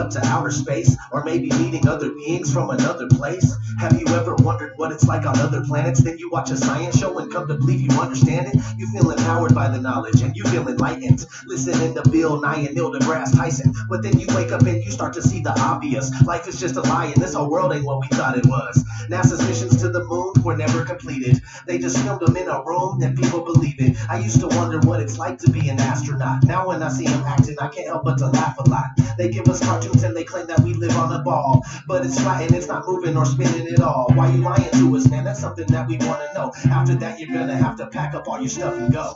up to outer space, or maybe meeting other beings from another place. Have you ever wondered what it's like on other planets? Then you watch a science show and come to believe you understand it. You feel empowered by the knowledge and you feel enlightened, listening to Bill Nye and Neil deGrasse Tyson. But then you wake up and you start to see the obvious. Life is just a lie and this whole world ain't what we thought it was. NASA's missions to the moon were never completed. They just filmed them in a room and people believe it. I used to wonder what it's like to be an astronaut. Now when I see them acting, I can't help but to laugh a lot. They give us cartoons and they claim that we live on a ball, but it's flat and it's not moving or spinning at all. Why you lying to us, man? That's something that we want to know. After that, you're gonna have to pack up all your stuff and go.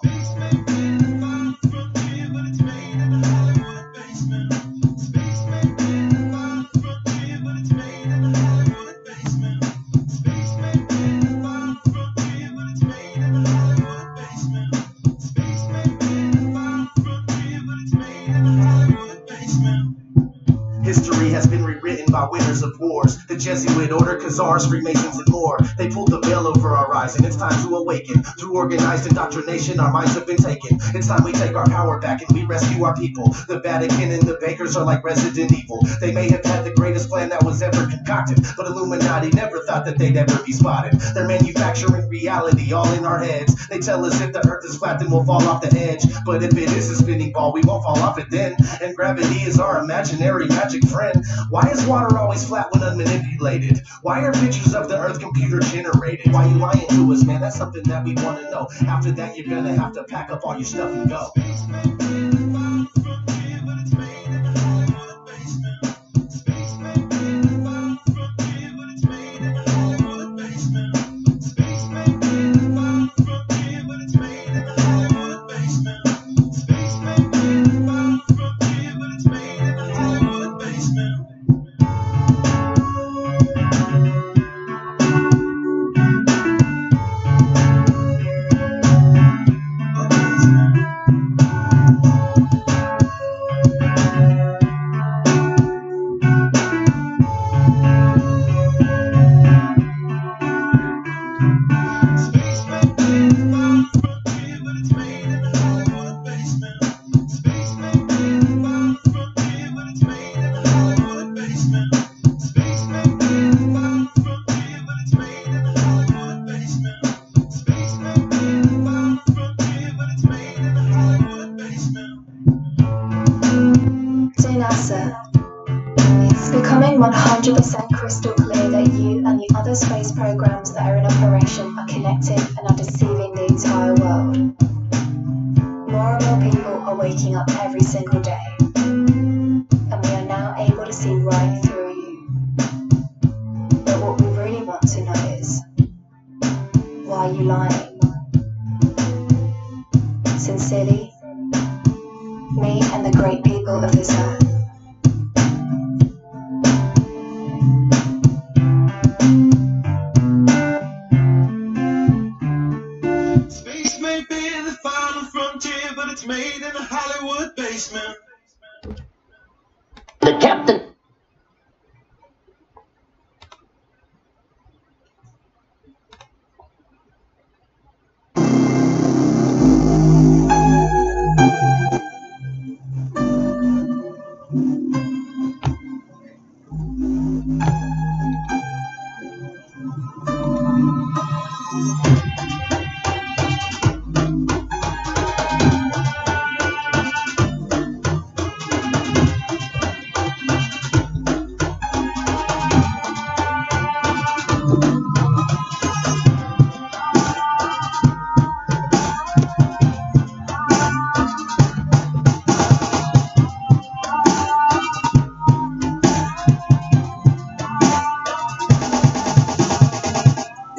History has been rewritten by winners of wars, the Jesuit order, Khazars, Freemasons, and more. They pulled the veil over our eyes, and it's time to awaken. Through organized indoctrination, our minds have been taken. It's time we take our power back and we rescue our people. The Vatican and the Bakers are like Resident Evil. They may have had the greatest plan that was ever concocted, but Illuminati never thought that they'd ever be spotted. They're manufacturing reality all in our heads. They tell us if the earth is flat, then we'll fall off the edge. But if it is a spinning ball, we won't fall off it then. And gravity is our imaginary magic friend. Why is water always flat when unmanipulated? Why are pictures of the earth computer generated? Why you lying to us, man? That's something that we want to know. After that, you're gonna have to pack up all your stuff and go. It's becoming 100% crystal clear that you and the other space programs that are in operation are connected and are deceiving the entire world. More and more people are waking up every single day, and we are now able to see right through you. But what we really want to know is, why are you lying? Sincerely, me and the great people of this earth. Space may be the final frontier, but it's made in a Hollywood basement. The captain.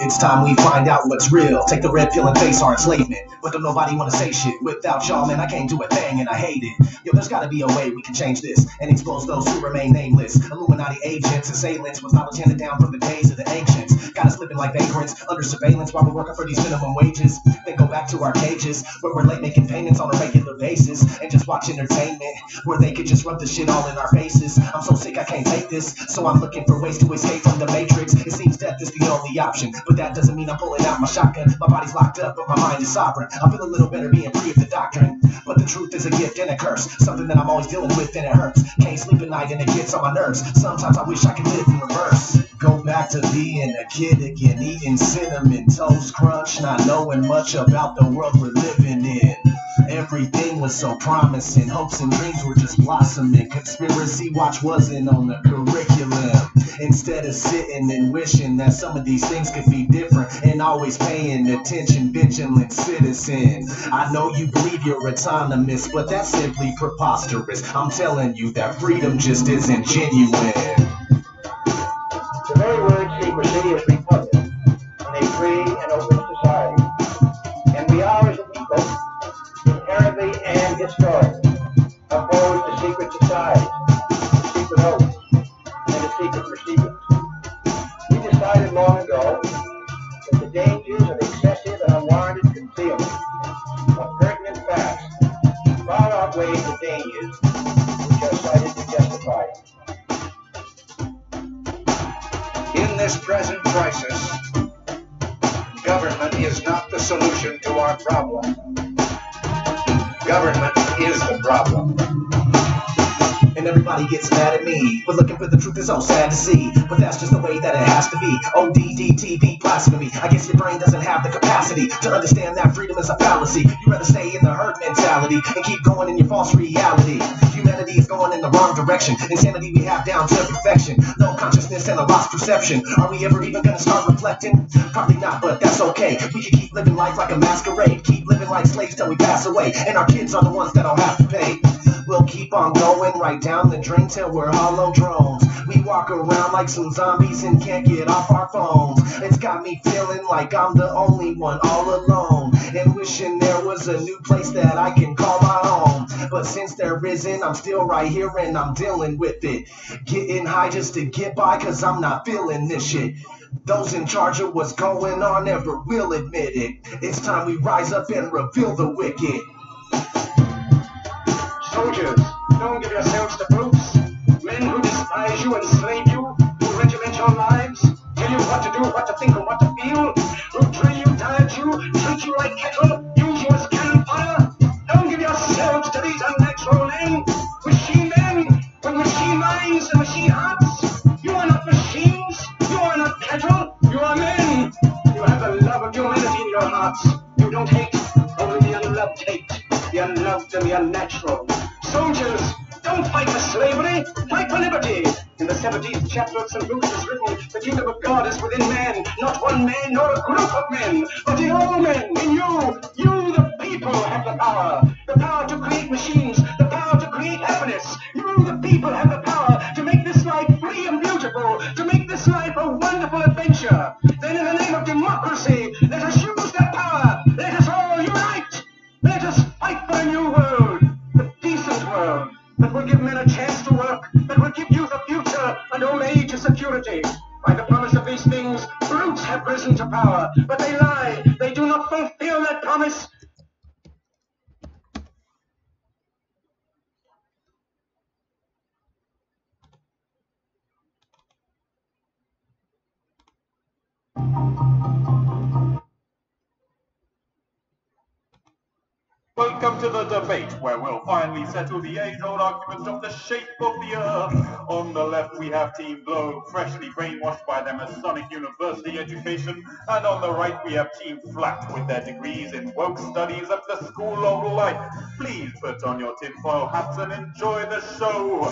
It's time we find out what's real. Take the red pill and face our enslavement. But don't nobody wanna say shit. Without y'all, man, I can't do a thing and I hate it. Yo, there's gotta be a way we can change this and expose those who remain nameless. Illuminati agents, assailants, with knowledge handed down from the days of the ancients. Got us living like vagrants, under surveillance while we're working for these minimum wages. Then go back to our cages, where we're late making payments on a regular basis. And just watch entertainment, where they could just rub the shit all in our faces. I'm so sick I can't take this, so I'm looking for ways to escape from the matrix. It seems death is the only option, but that doesn't mean I'm pulling out my shotgun. My body's locked up, but my mind is sovereign. I feel a little better being free of the doctrine. But the truth is a gift and a curse, something that I'm always dealing with and it hurts. Can't sleep at night and it gets on my nerves. Sometimes I wish I could live in reverse. Go back to being a kid again, eating cinnamon toast crunch, not knowing much about the world we're living in. Everything was so promising, hopes and dreams were just blossoming. Conspiracy watch wasn't on the curriculum. Instead of sitting and wishing that some of these things could be different, and always paying attention, vigilant citizen. I know you believe you're autonomous, but that's simply preposterous. I'm telling you that freedom just isn't genuine. The very word secrecy is repugnant in a free and open society, and we are as a people inherently and historically opposed to secret societies, to secret oaths, and to secret proceedings. We decided long ago that the dangers of excessive and unwarranted concealment of pertinent facts far outweigh the dangers which are cited to justify it. In this present crisis, government is not the solution to our problem. Government is the problem. And everybody gets mad at me, but looking for the truth is so sad to see. But that's just the way that it has to be. ODDTV blasphemy. I guess your brain doesn't have the capacity to understand that freedom is a fallacy. You rather stay in the herd mentality and keep going in your false reality. Humanity is going in the wrong direction. Insanity we have down to perfection. No consciousness and a lost perception. Are we ever even gonna start reflecting? Probably not, but that's okay. We can keep living life like a masquerade. Keep living like slaves till we pass away. And our kids are the ones that'll have to pay. We'll keep on going right down the drain till we're hollow drones. We walk around like some zombies and can't get off our phones. It's got me feeling like I'm the only one all alone, and wishing there was a new place that I can call my home. But since there isn't, I'm still right here and I'm dealing with it. Getting high just to get by, cause I'm not feeling this shit. Those in charge of what's going on never will admit it. It's time we rise up and reveal the wicked. Soldiers, don't give yourselves to brutes. Men who despise you, enslave you, who regiment your lives, tell you what to do, what to think, and what to feel, who drill you, diet you, treat you like cattle, use you as cannon fodder. Don't give yourselves to these unnatural men, machine men, with machine minds and machine hearts. You are not machines, you are not cattle, you are men. You have the love of humanity in your hearts. You don't hate, only the unloved hate, the unloved and the unnatural. Soldiers, don't fight for slavery, fight for liberty. In the 17th chapter of St. Luke it is written, the kingdom of God is within man, not one man nor a group of men, but in all men, in you. You, the people, have the power to create machines, the power to create happiness. You, the people, have the power to make this life free and beautiful, to make this life a wonderful adventure. Then in the name of democracy, let us use that power. Let us all unite. Let us fight for a new world, a decent world, that will give men a chance to work, that will give youth a future and old age a security. By the promise of these things, brutes have risen to power, but they lie. They do not fulfill that promise. Welcome to the debate, where we'll finally settle the age-old argument of the shape of the earth. On the left, we have Team Globe, freshly brainwashed by their Masonic University education, and on the right, we have Team Flat, with their degrees in woke studies at the School of Life. Please put on your tinfoil hats and enjoy the show.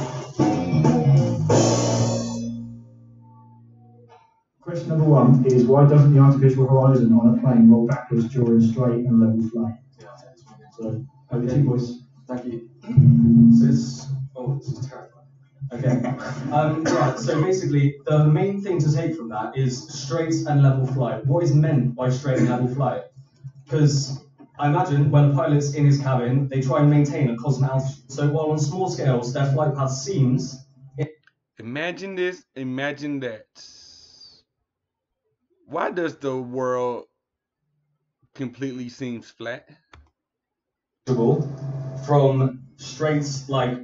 Question number one is, why doesn't the artificial horizon on a plane roll backwards during straight and level flight? So, over to you, boys. Thank you. So this is terrifying. Okay. Yeah, so basically, the main thing to take from that is straight and level flight. What is meant by straight and level flight? Because I imagine when a pilot's in his cabin, they try and maintain a constant altitude. So while on small scales, their flight path seems... Imagine this, imagine that. Why does the world completely seems flat? From straight, like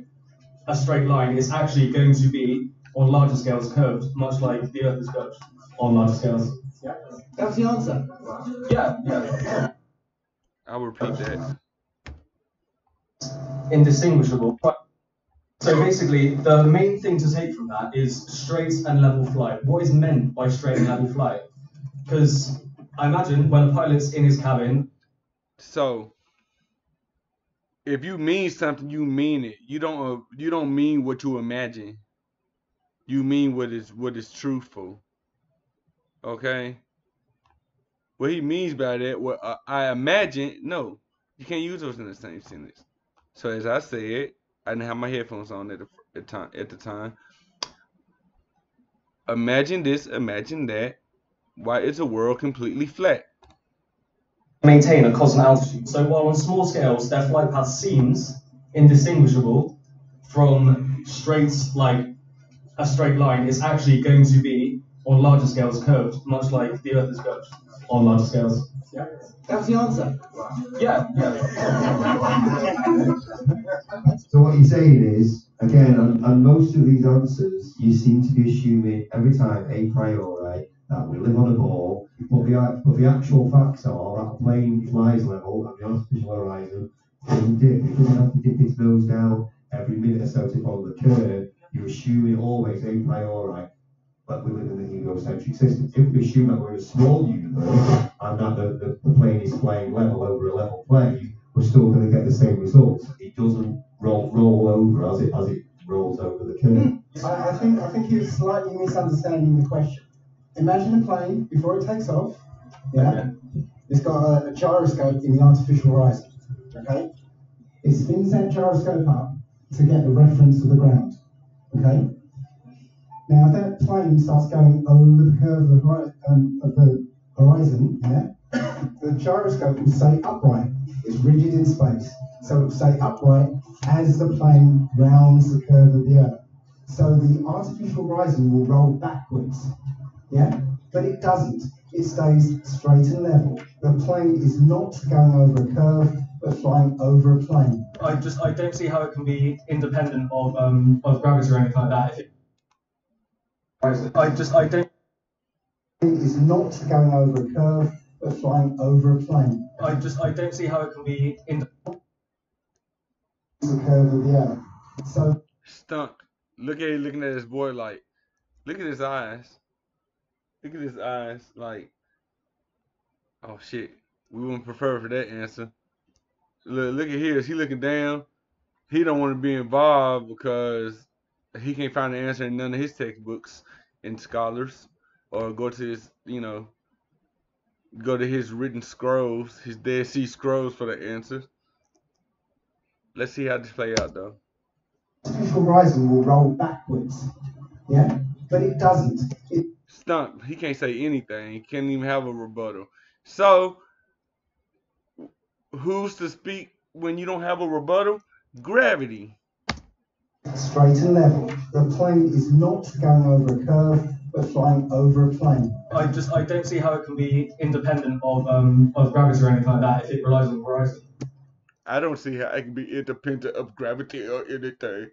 a straight line, is actually going to be on larger scales curved, much like the Earth is curved on larger scales. Yeah. That's the answer. Yeah. I'll repeat that. indistinguishable. So basically, the main thing to take from that is straight and level flight. What is meant by straight and level flight? Because I imagine when a pilot's in his cabin. So if you mean something, you mean it. You don't mean what you imagine. You mean what is truthful. Okay. What he means by that, what I imagine, no, you can't use those in the same sentence. So as I said, I didn't have my headphones on at the time. Imagine this, imagine that. Why is the world completely flat? Maintain a constant altitude. So while on small scales, their flight path seems indistinguishable from like a straight line, it's actually going to be on larger scales curved, much like the Earth is curved on larger scales. Yeah, that was the answer. Yeah. So what you're saying is, again, on most of these answers, you seem to be assuming every time a priori that we live on a ball, but the actual facts are that a plane flies level and the artificial horizon doesn't dip. It doesn't have to dip its nose down every minute or so to follow the curve. You're assuming always a priori that we live in the heliocentric system. If we assume that we're in a small universe and that the plane is flying level over a level plane, we're still going to get the same results. It doesn't roll over as it rolls over the curve. I think you're slightly misunderstanding the question. Imagine a plane before it takes off. Yeah, okay. It's got a gyroscope in the artificial horizon. Okay, it spins that gyroscope up to get the reference of the ground. Okay. Now, if that plane starts going over the curve of the horizon, yeah, the gyroscope will stay upright. It's rigid in space, so it will stay upright as the plane rounds the curve of the Earth. So the artificial horizon will roll backwards, yeah, but it doesn't. It stays straight and level. The plane is not going over a curve, but flying over a plane. I don't see how it can be independent of gravity or anything like that. I don't. Is not going over a curve, but flying over a plane. I don't see how it can be independent. The curve of the Earth. So. Stunk. Looking at this boy like, look at his eyes. Look at his eyes like, oh shit. We wouldn't prefer for that answer. Look at his. He looking down. He don't want to be involved because he can't find the answer in none of his textbooks and scholars, or go to his, go to his written scrolls, his Dead Sea Scrolls for the answer. Let's see how this play out though. The artificial horizon will roll backwards, yeah, but it doesn't. Stunk. He can't say anything. He can't even have a rebuttal. So, who's to speak when you don't have a rebuttal? Gravity. Straight and level. The plane is not going over a curve, but flying over a plane. I don't see how it can be independent of gravity or anything like that if it relies on the horizon. I don't see how it can be independent of gravity or anything.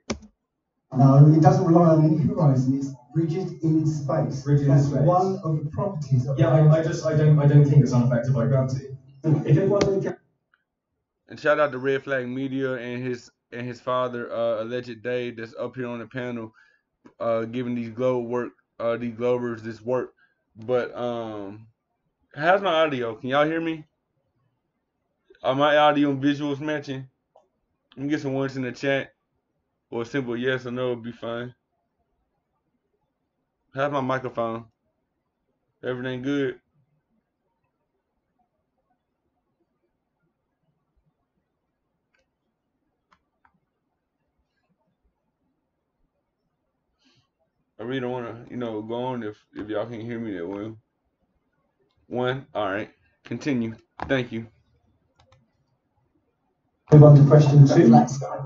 No, it doesn't rely on any horizon. It's rigid in space. That's one of the properties of. Yeah, I don't think it's unaffected by gravity. If it wasn't. And shout out to Red Flag Media and his father, Alleged Dave, that's up here on the panel, giving these these Globers this work. But how's my audio? Can y'all hear me? Are my audio and visuals matching? You can get some ones in the chat, or a simple yes or no would be fine. How's my microphone? Everything good? I really don't want to, go on if y'all can't hear me that well. One, all right. Continue. Thank you. Move on to question 2.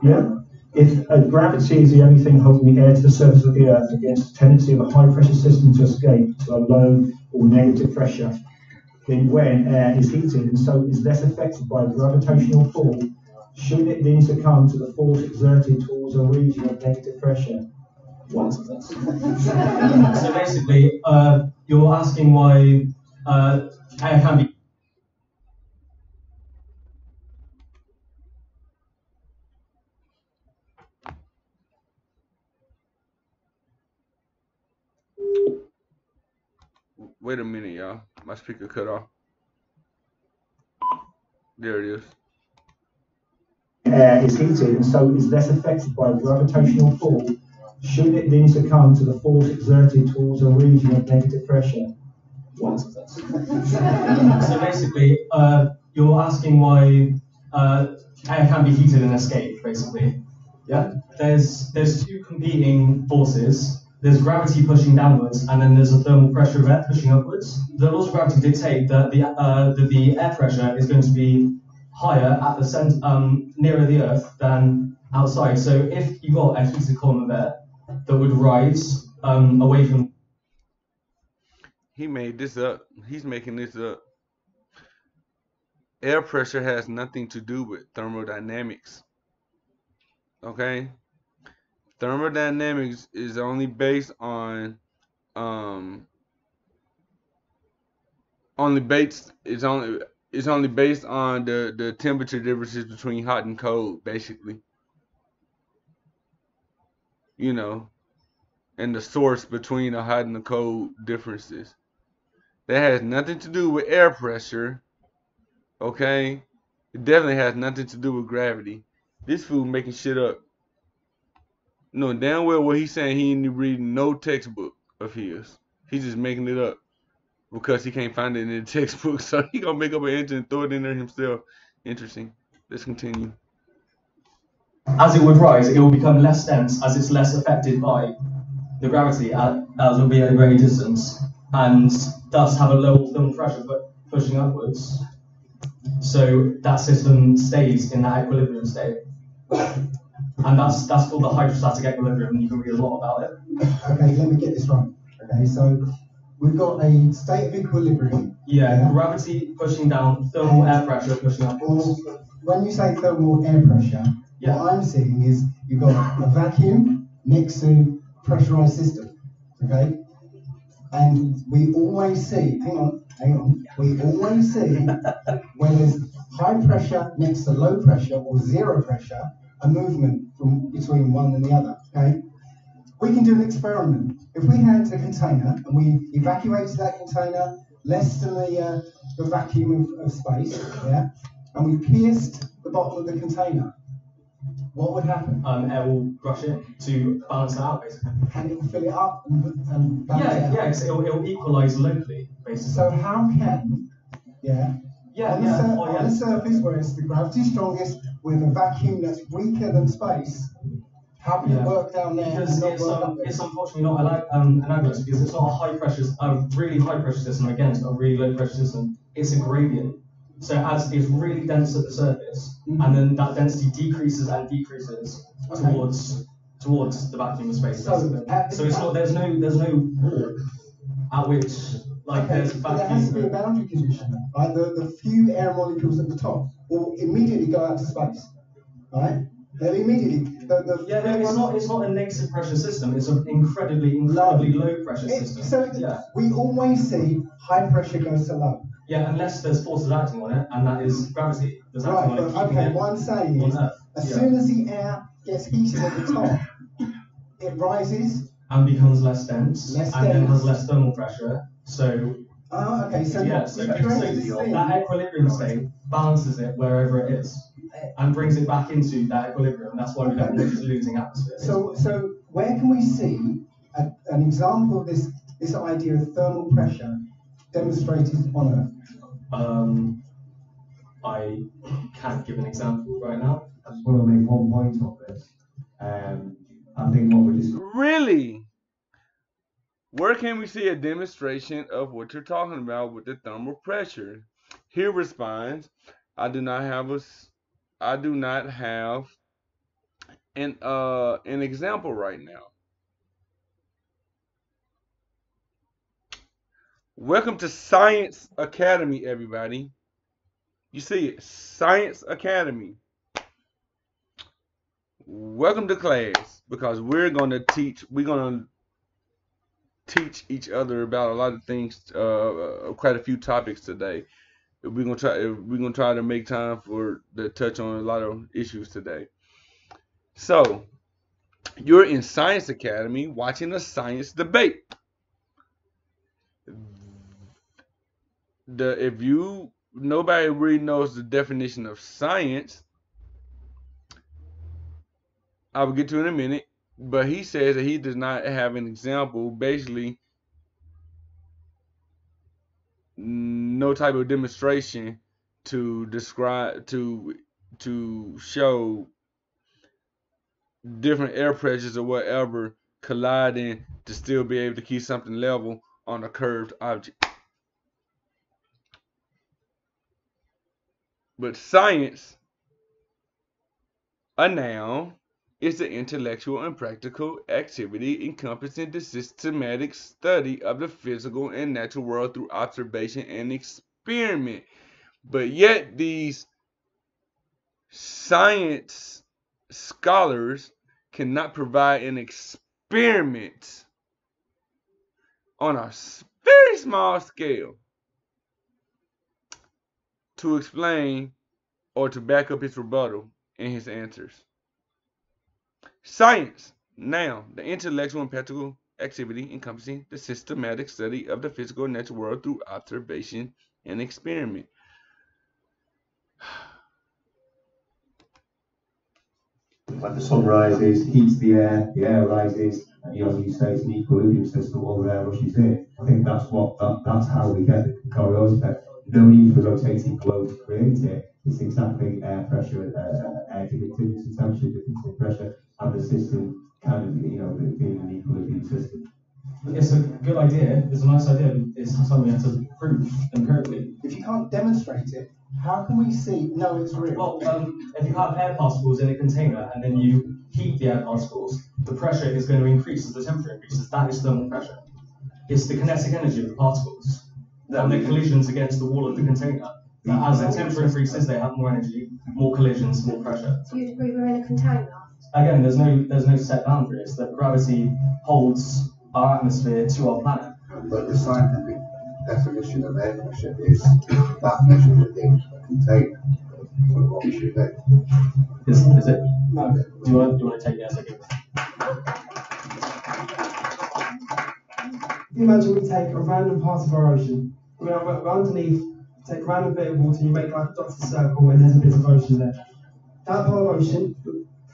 Yeah. If gravity is the only thing holding the air to the surface of the Earth against the tendency of a high pressure system to escape to a low or negative pressure, then when air is heated and so is less affected by gravitational pull, should it then succumb to the force exerted towards a region of negative pressure? What? So basically, you're asking why air can be. Wait a minute, y'all. My speaker cut off. There it is. Air is heated and so is less affected by gravitational pull should it then succumb to the force exerted towards a region of negative pressure. What? So basically, you're asking why air can be heated and escape, basically. Yeah? There's two competing forces. There's gravity pushing downwards, and then there's a thermal pressure of air pushing upwards. The laws of gravity dictate that the air pressure is going to be higher at the nearer the Earth than outside. So if you got a heated column of air that would rise away from. He made this up. He's making this up. Air pressure has nothing to do with thermodynamics. Okay? Thermodynamics is only based on it's only based on the temperature differences between hot and cold, basically. You know, and the source between the hot and the cold differences. That has nothing to do with air pressure. Okay? It definitely has nothing to do with gravity. This fool making shit up. No, damn well what he's saying, he ain't reading no textbook of his. He's just making it up because he can't find it in the textbook. So he gonna make up an engine and throw it in there himself. Interesting. Let's continue. As it would rise, it will become less dense as it's less affected by the gravity as it will be at a greater distance, and thus have a lower thermal pressure but pushing upwards. So that system stays in that equilibrium state. And that's called the hydrostatic equilibrium, and you can read a lot about it. Okay, let me get this right. Okay, so we've got a state of equilibrium. Yeah, gravity pushing down, thermal air pressure pushing upwards. When you say thermal air pressure, what I'm seeing is you've got a vacuum next to pressurized system. Okay? And we always see, hang on, we always see when there's high pressure next to low pressure or zero pressure, a movement from between one and the other, okay? We can do an experiment. If we had a container and we evacuated that container less than the vacuum of space, yeah, and we pierced the bottom of the container, what would happen? Air will rush it to balance it out, basically. And it will fill it up and balance it out? Yeah, because it'll equalise locally, basically. So how can, on the surface where it's the gravity strongest with a vacuum that's weaker than space, how can it work down there? Because it's unfortunately not analogous, because it's not a really high pressure system against a really low pressure system. It's a gradient. So as it's really dense at the surface, and then that density decreases and decreases towards the vacuum of space. So it's not there's no wall at which there's vacuum. There has to be a boundary condition. Right? The few air molecules at the top will immediately go out to space. Right? They'll immediately. It's not a negative pressure system. It's an incredibly low pressure system. We always see high pressure goes to low. Yeah, unless there's forces acting on it, and that is gravity. Right, but okay, what I'm saying is, as soon as the air gets heated at the top, it rises and becomes less dense, then has less thermal pressure. So. Okay, so that equilibrium state balances it wherever it is, and brings it back into that equilibrium. That's why we don't want losing atmosphere. So where can we see an example of this idea of thermal pressure demonstrated on Earth? I can't give an example right now. I just want to make one point on this. I think what we just really. Where can we see a demonstration of what you're talking about with the thermal pressure? He responds, I do not have an example right now. Welcome to Science Academy, everybody. You see it, Science Academy. Welcome to class, because we're gonna teach each other about a lot of things, quite a few topics today. We're gonna try to make time to touch on a lot of issues today. So, you're in Science Academy watching a science debate. if you nobody really knows the definition of science, I will get to in a minute, but he says that he does not have an example, basically no type of demonstration to describe to show different air pressures or whatever colliding to still be able to keep something level on a curved object. But science, a noun, is the intellectual and practical activity encompassing the systematic study of the physical and natural world through observation and experiment. But yet these science scholars cannot provide an experiment on a very small scale to explain or to back up his rebuttal in his answers. Science, now, the intellectual and practical activity encompassing the systematic study of the physical and natural world through observation and experiment. When the sun rises, heats the air rises, and you say it's an equilibrium system, all the air rushes in. I think that's that's how we get the Coriolis effect. No need for a rotating globe to create it. It's exactly air pressure, air conductivity, and temperature difference in pressure, and the system kind of, being an equilibrium system. It's a good idea. It's a nice idea. But it's something we have to prove empirically. If you can't demonstrate it, how can we see? No, it's real. Well, if you have air particles in a container and then you heat the air particles, the pressure is going to increase as the temperature increases. That is thermal pressure. It's the kinetic energy of the particles and the collisions against the wall of the container. As the temperature increases, they have more energy, more collisions, more pressure. Do you agree we're in a container? Again, there's no set boundary. It's that gravity holds our atmosphere to our planet. But the scientific definition of air pressure is that measured within a container. So what we should do. Is it? No. Do you want to take it as a given? Imagine we take a random part of our ocean. We're underneath, take a random bit of water, you make like a dotted circle, and there's a bit of ocean there. That part of ocean,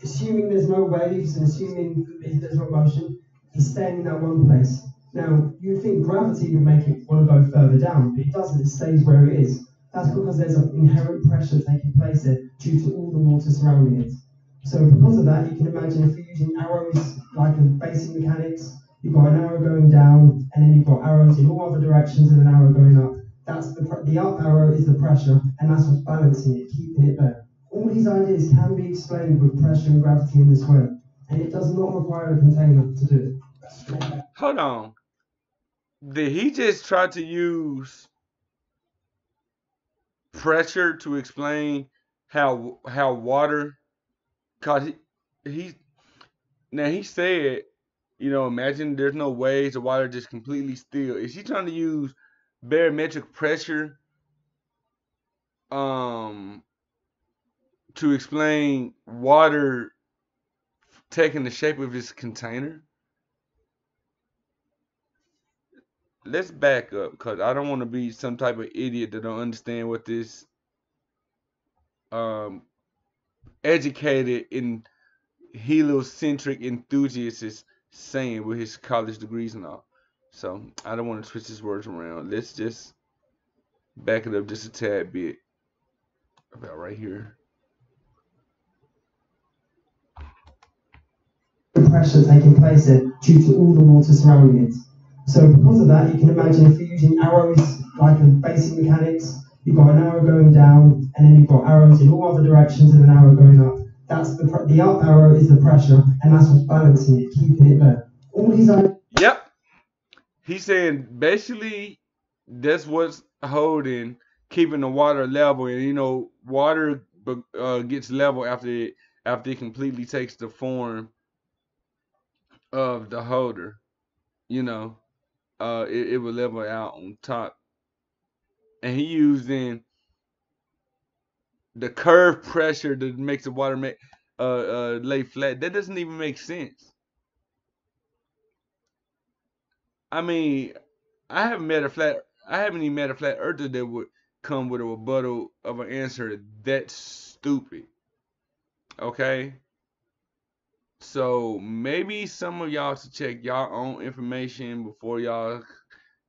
assuming there's no waves and assuming there's no motion, is staying in that one place. Now, you'd think gravity would make it want to go further down, but it doesn't, it stays where it is. That's because there's an inherent pressure taking place there due to all the water surrounding it. So because of that, you can imagine if you're using arrows like in basic mechanics, you've got an arrow going down, and then you've got arrows in all other directions and an arrow going up. That's the up arrow is the pressure, and that's what's balancing it, keeping it there. All these ideas can be explained with pressure and gravity in this way, and it does not require a container to do it. Hold on. Did he just try to use pressure to explain how water? Cause he said, imagine there's no waves, the water just completely still. Is he trying to use barometric pressure to explain water taking the shape of this container? Let's back up, because I don't want to be some type of idiot that don't understand what this educated and heliocentric enthusiast is saying with his college degrees and all. So I don't want to twist his words around. Let's just back it up just a tad bit. About right here. Pressure taking place there due to all the water surrounding it. So because of that, you can imagine if you're using arrows like in basic mechanics, you've got an arrow going down, and then you've got arrows in all other directions and an arrow going up. That's the up arrow is the pressure, and that's what's balancing it, keeping it there. All these are. Yep. He's saying basically that's what's holding, keeping the water level, and water gets level after it completely takes the form of the holder. It will level out on top, and he using the curve pressure that makes the water lay flat. That doesn't even make sense. I mean, I haven't met a flat I haven't even met a flat earther that would come with a rebuttal of an answer that's stupid. Okay? So maybe some of y'all should check y'all own information before y'all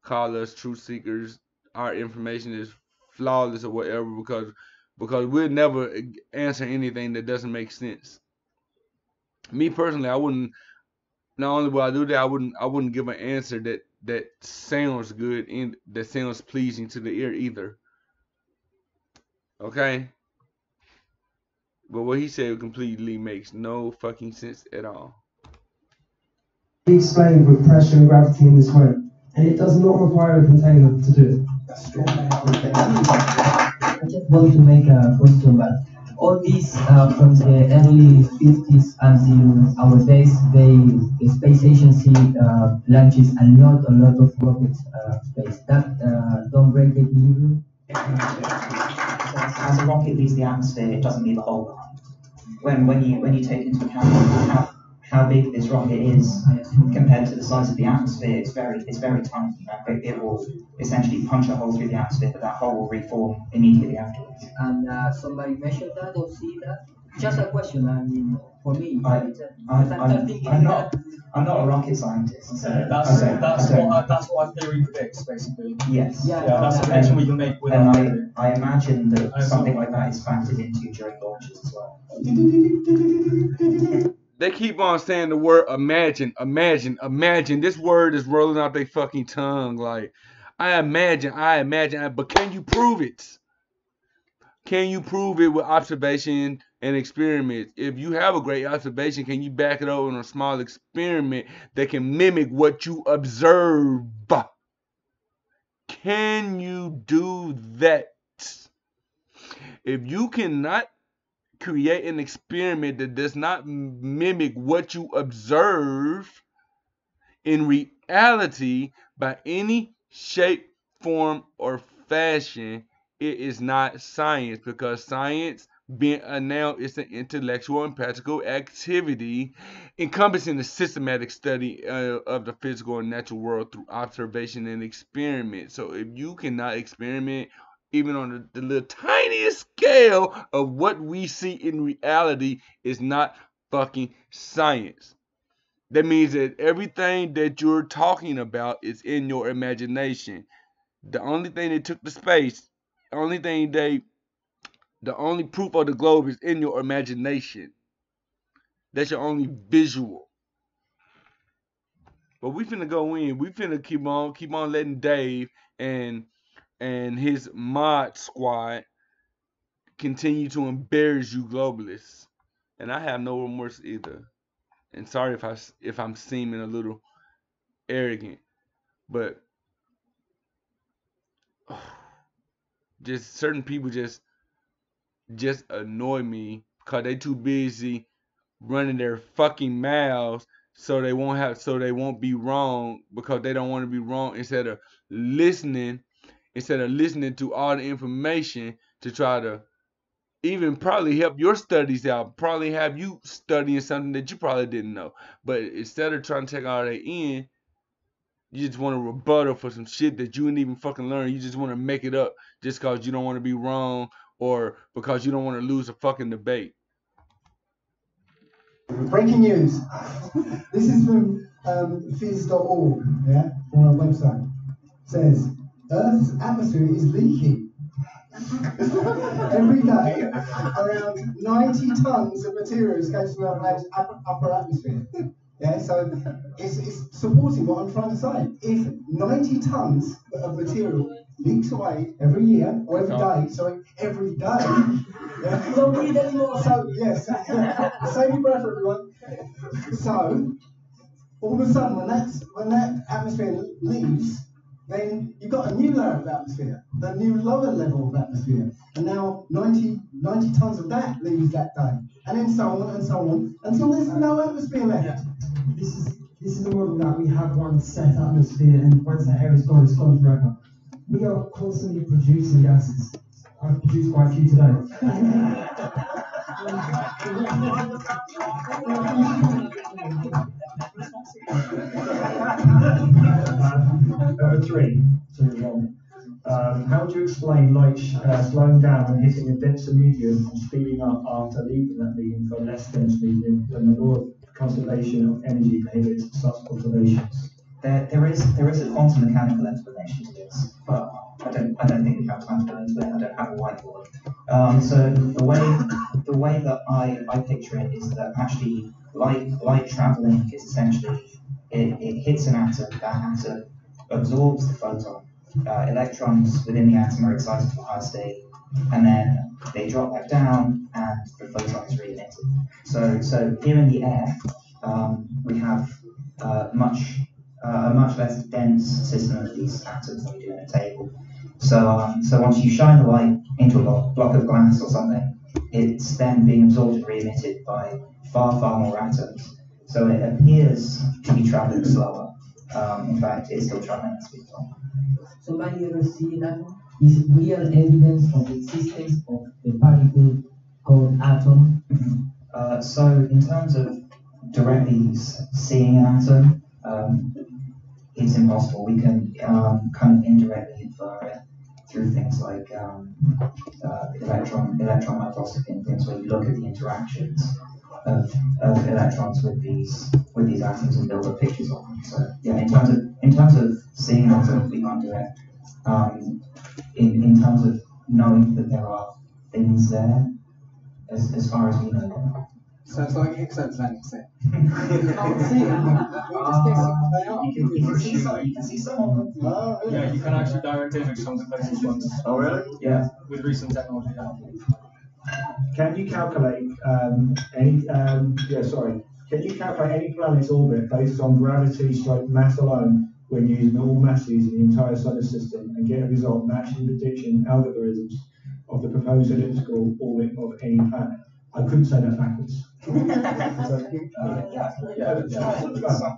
call us truth seekers. Our information is flawless or whatever because we'll never answer anything that doesn't make sense. Me personally, I wouldn't. Not only would I do that, I wouldn't give an answer that sounds good and that sounds pleasing to the ear either. Okay? But what he said completely makes no fucking sense at all. Explained with pressure and gravity in this way, and it does not require a container to do it. I just want to make a question, but all these from the early 50s until our days, the space agency launches a lot of rockets space. That don't break the equilibrium. As a rocket leaves the atmosphere, it doesn't leave a hole behind. When you take into account how big this rocket is compared to the size of the atmosphere, it's very tiny. It will essentially punch a hole through the atmosphere, but that hole will reform immediately afterwards. And somebody measured that or see that? Just a question. I mean, for me, I'm not a rocket scientist. So that's what our theory predicts, basically. Yes. Yeah, that's the connection we can make with our theory. I imagine that something like that is factored into during launches as well. They keep on saying the word imagine. This word is rolling out their fucking tongue like, I imagine, but can you prove it? Can you prove it with observation and experiments? If you have a great observation, can you back it up in a small experiment that can mimic what you observe? Can you do that? If you cannot create an experiment that does not mimic what you observe in reality by any shape, form, or fashion, it is not science, because science, being a noun, is an intellectual and practical activity encompassing the systematic study of the physical and natural world through observation and experiment. So if you cannot experiment even on the little tiniest scale of what we see in reality, is not fucking science. That means that everything that you're talking about is in your imagination. The only thing that took the space, the only proof of the globe is in your imagination. That's your only visual. But we finna go in. We finna keep on letting Dave and his mod squad continue to embarrass you globalists. And I have no remorse either. And sorry if I'm seeming a little arrogant, but just certain people just annoy me because they too busy running their fucking mouths so they won't be wrong, because they don't want to be wrong, instead of listening to all the information to try to even probably help your studies out, probably have you studying something that you probably didn't know. But instead of trying to take all that in, you just want to rebuttal for some shit that you didn't even fucking learn. You just want to make it up just because you don't want to be wrong, or because you don't want to lose a fucking debate. Breaking news. This is from phys.org, yeah, from our website. It says, Earth's atmosphere is leaking. Every day, around 90 tons of material escapes from our planet's upper atmosphere. Yeah, so it's supporting what I'm trying to say. If 90 tons of material leaks away every year, or every day, yeah, we don't need any more. So, yes, save your breath, everyone. So, all of a sudden, when that atmosphere leaves, then you've got a new layer of atmosphere, a new lower level of atmosphere, and now 90 tons of that leaves that day, and then so on, until there's no atmosphere left. Yeah. This is a model that we have one set atmosphere, and once that air is gone, it's gone forever. We are constantly producing gases. I've produced quite a few today. Over 3 to 1. explain light slowing down and hitting a denser medium and speeding up after leaving that medium for a less dense medium when the law of conservation of energy prohibits such observations? There is a quantum mechanical explanation to this, but I don't think we have time to go into it. I don't have a whiteboard. So the way that I picture it is that actually light traveling is essentially it hits an atom, that atom absorbs the photon. Electrons within the atom are excited to a higher state, and then they drop back down, and the photon is re-emitted. So here in the air, we have a much less dense system of these atoms than we do in a table. So once you shine the light into a block of glass or something, it's then being absorbed and re-emitted by far more atoms. So it appears to be traveling slower. In fact, it's still traveling at speed of light. So my see that is real evidence of the existence of the particle called atom. So in terms of directly seeing an atom, it's impossible. We can kind of indirectly infer it through things like electron microscopy and things where you look at the interactions of electrons with these atoms and build up pictures of them. So yeah, in terms of seeing an atom, we can't do it. In terms of knowing that there are things there, as far as we know them. So it's like exoplanets then. You can't see them. We're just guessing what they are. You can see some of them. Oh, really? Yeah, you can actually direct image some of the places ones. Oh, really? Yeah, with recent technology. Can you calculate Can you calculate any planet's orbit based on gravity/mass alone when using all masses in the entire solar system and get a result matching prediction algorithms of the proposed elliptical orbit of any planet? I couldn't say that backwards.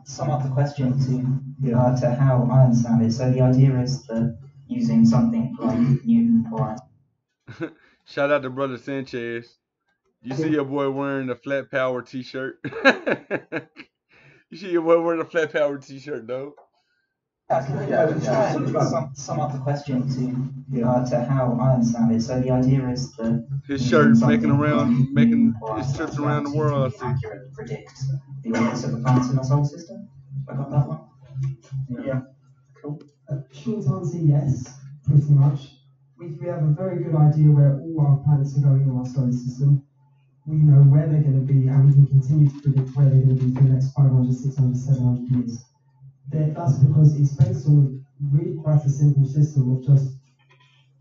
Sum up the question to how I understand it. So the idea is that using something like Newton or Shout out to Brother Sanchez. You see your boy wearing a Flat Power t-shirt? You see your boy wearing a Flat Power t-shirt, though? Sum up the question to how I understand it. So the idea is that his shirt making his trips around the world. I see. Accurately predict the orbits of the planets in our solar system. I got that one. Yeah. Cool. Short answer, yes, pretty much. We have a very good idea where all our planets are going in our solar system. We know where they're going to be, and we can continue to predict where they're going to be for the next 500, 600, 700 years. That's because it's based on really quite a simple system of just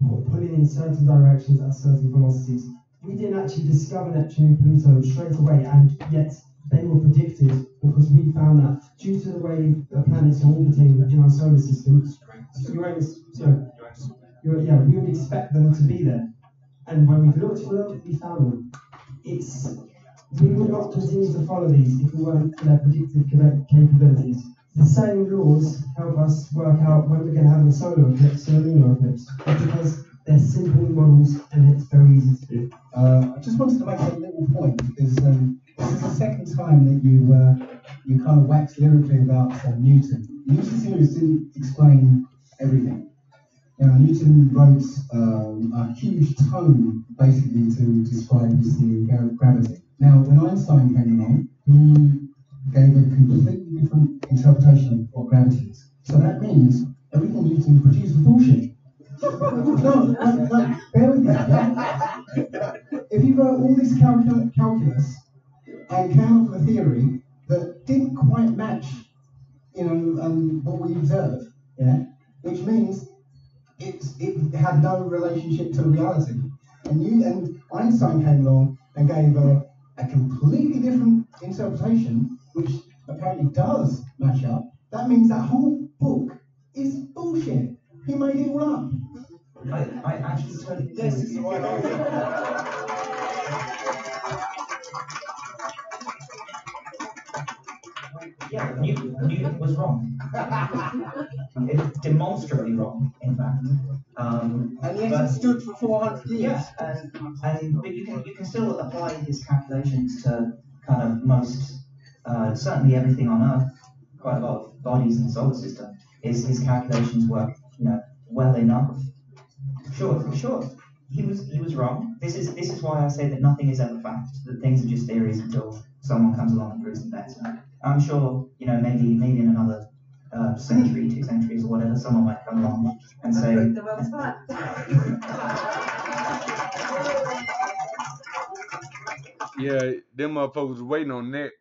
pulling in certain directions at certain velocities. We didn't actually discover Neptune and Pluto straight away, and yet they were predicted because we found that due to the way the planets are orbiting in our solar system, we would expect them to be there. And when we looked for them, we found them. We would not continue to follow these if we weren't for their predictive capabilities. The same laws help us work out when we're going to have a solar eclipse or a lunar eclipse, because they're simple models and it's very easy to do. I just wanted to make a little point because this is the second time that you kind of waxed lyrically about Newton. Newton didn't explain everything. Newton wrote a huge tome basically to describe his theory of gravity. Now, when Einstein came along, he gave a completely different interpretation of what gravity is. So that means everything Newton produced was bullshit. No, bear with me. Yeah? If he wrote all this calculus and came up with a theory that didn't quite match, what we observe, which means it had no relationship to reality. And Einstein came along and gave a completely different interpretation, which apparently does match up. That means that whole book is bullshit. He made it all up. I actually totally this is what Yeah, Newton was wrong. Demonstrably wrong, in fact. And yet it stood for 400 years. Yeah, but you can still apply his calculations to kind of most, certainly everything on Earth. Quite a lot of bodies in the solar system. His calculations work, well enough Sure. He was wrong. This is why I say that nothing is ever fact. That things are just theories until someone comes along and proves them better. I'm sure, maybe in another century, 2 centuries, or whatever, someone might come along and say. Yeah, them motherfuckers waiting on that.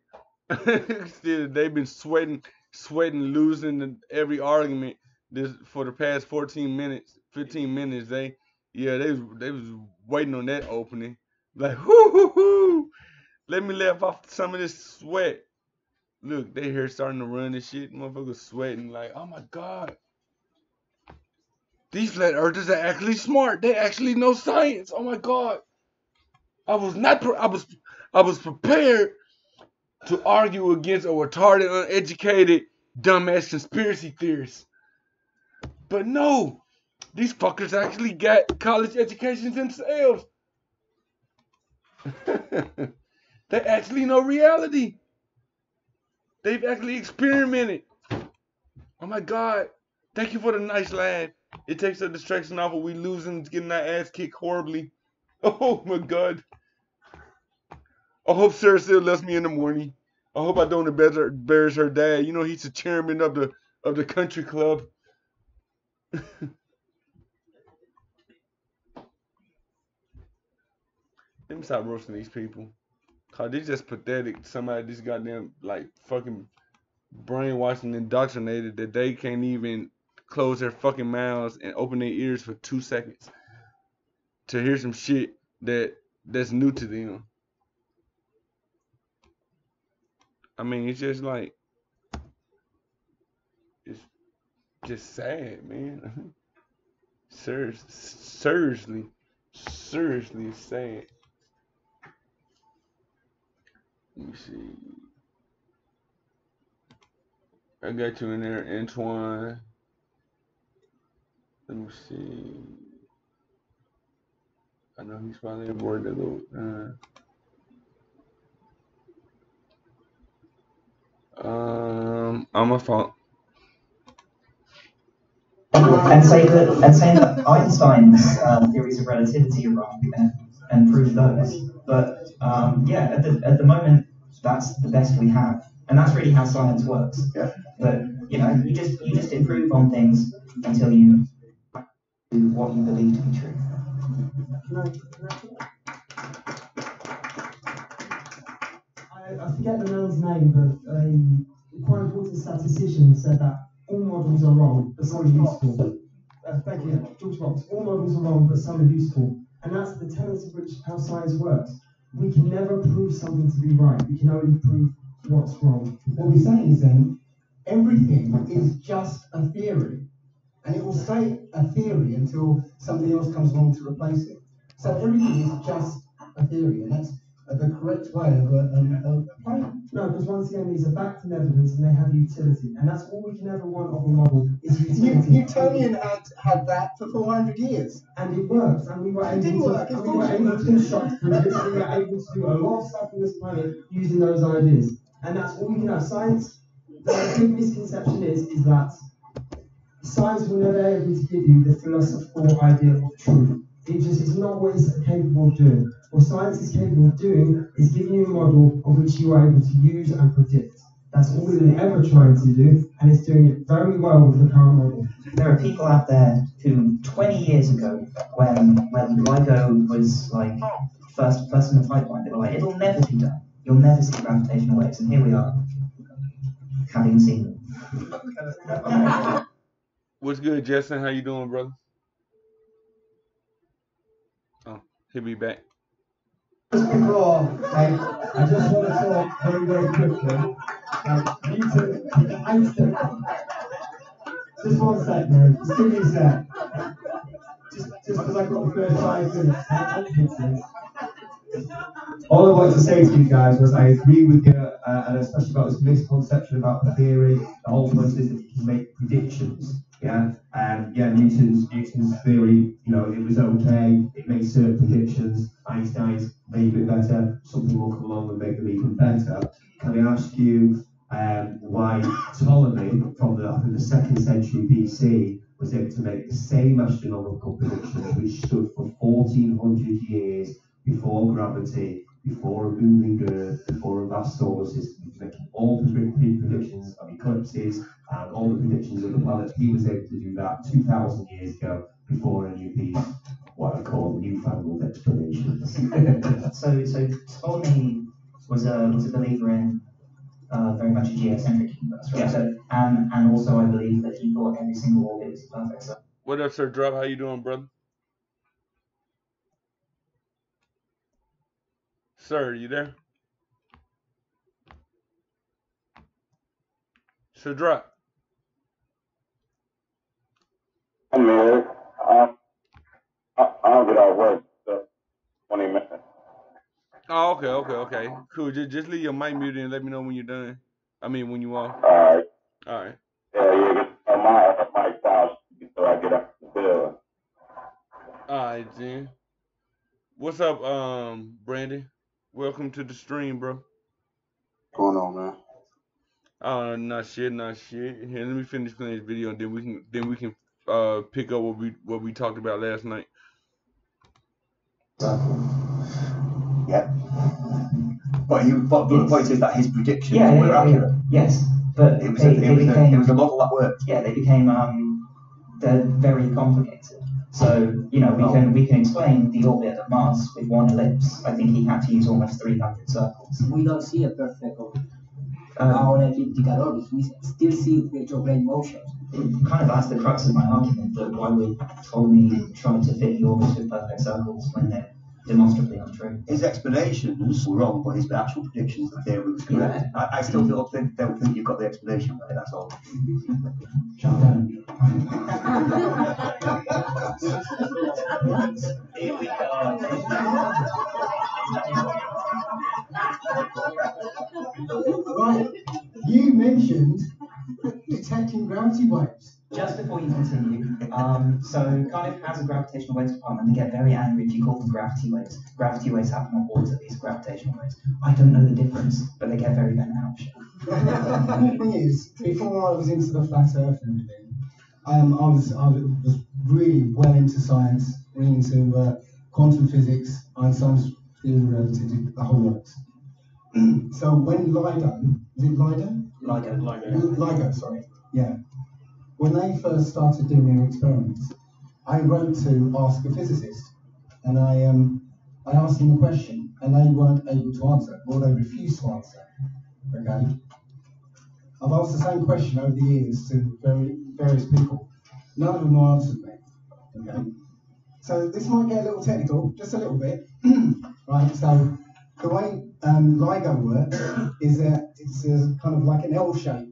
Still, they've been sweating, losing every argument this for the past 15 minutes. They was waiting on that opening. Like, whoo. Let me laugh off some of this sweat. Look, they here starting to run and shit. Motherfuckers sweating like, oh my god. These flat earthers are actually smart. They actually know science. Oh my god. I was prepared to argue against a retarded, uneducated, dumbass conspiracy theorist. But no, these fuckers actually got college educations themselves. They actually know reality. They've actually experimented. Oh my god. Thank you for the nice laugh. It takes a distraction off of we losing, getting our ass kicked horribly. Oh my god. I hope Sarah still lets me in the morning. I hope I don't embarrass her dad. He's the chairman of the country club. Let me stop roasting these people. Cause they just pathetic. Somebody just goddamn like fucking brainwashed and indoctrinated that they can't even close their fucking mouths and open their ears for 2 seconds to hear some shit that's new to them. I mean, it's just like, it's just sad, man. Seriously sad. Let me see. I got you in there, Antoine. Let me see. I know he's probably aboard the little. I'm a fault. And say that Einstein's theories of relativity are wrong and prove those. But at the moment, that's the best we have, and that's really how science works. Yeah. But you just improve on things until you do what you believe to be true. I forget the man's name, but a quite important statistician said that all models are wrong, but some are useful. George Fox, all models are wrong, but some are useful. And that's the tenet of which how science works. We can never prove something to be right. We can only prove what's wrong. What we're saying is then, everything is just a theory. And it will stay a theory until something else comes along to replace it. So everything is just a theory, and that's the correct way of applying. No, because once again, these are backed in evidence and they have utility. And that's all we can ever want of a model is utility. Newtonian had that for 400 years. And it worked. And we were able to construct bridges. We were able to do a lot of stuff on this planet using those ideas. And that's all we can have. Science, the big misconception is that science will never be able to give you the philosophical idea of truth. It just is not what it's capable of doing. What science is capable of doing is giving you a model of which you are able to use and predict. That's all we're ever trying to do, and it's doing it very well with the current model. There are people out there who 20 years ago, when LIGO was like first in the pipeline, they were like, it'll never be done. You'll never see gravitational waves, and here we are, having seen them. What's good, Justin? How you doing, brother? Oh, he'll be back. Just before, I just want to talk very, very quickly. Just 1 sec, man. Just give me a sec. Just because I've got the first 5 minutes. All I wanted to say to you guys was I agree with you, and especially about this misconception about the theory. The whole point is that you can make predictions. Newton's theory, it was okay. It made certain predictions. Einstein's made it better. Something will come along and make them even better. Can I ask you why Ptolemy, from the 2nd century BC, was able to make the same astronomical predictions which stood for 1400 years before gravity, before a moving Earth, before a vast solar system, making all the predictions of eclipses and all the predictions of the planets. He was able to do that 2,000 years ago before any of these, what I call newfangled explanations. So Ptolemy was a believer in very much a geocentric universe, right? Yeah. So, and also I believe that he thought every single orbit was perfect. So What up, Sir Drop? How you doing, brother? Sir, you there? Sir Drop. I'm here. I'll get out work. So 20 minutes. Oh, okay. Cool. Just leave your mic muted and let me know when you're done. I mean, when you off. All right. All right. Yeah. My style so I get up the bill. All right, then. What's up, Brandon? Welcome to the stream, bro. What's going on, man? Not shit. Here, let me finish playing this video, and then we can pick up what we talked about last night. Yeah. But the point is that his predictions were yeah, accurate. yes, but It was became, a model that worked. Yeah, they became they're very complicated. So we can explain the orbit of Mars with one ellipse. I think he had to use almost 300 circles. We don't see a perfect orbit. On elliptical orbit, we still see retrograde motion. It kind of that's the crux of my argument, that why would Ptolemy try to fit the orbits with perfect circles when they're demonstrably untrue? His explanations were wrong, but his actual predictions, the theory was correct. Yeah. I still don't think you've got the explanation right, that's all. Shut down. Here we go. Right, you mentioned detecting gravity waves. Just before you continue, so Cardiff has a gravitational waves department. They get very angry if you call them gravity waves. Gravity waves happen on orbit, these gravitational waves. I don't know the difference, but they get very bent out. The thing is, before I was into the flat Earth and everything, I was really well into science, really into quantum physics, Einstein's theory of relativity, the whole works. So when LIGO, is it LIGO? LIGO, sorry. Yeah. When they first started doing their experiments, I wrote to ask a physicist, and I asked them a question, and they weren't able to answer, or they refused to answer. Okay. I've asked the same question over the years to various people. None of them answered me. Okay. So this might get a little technical, just a little bit. Right. So the way LIGO works is that it's kind of like an L shape.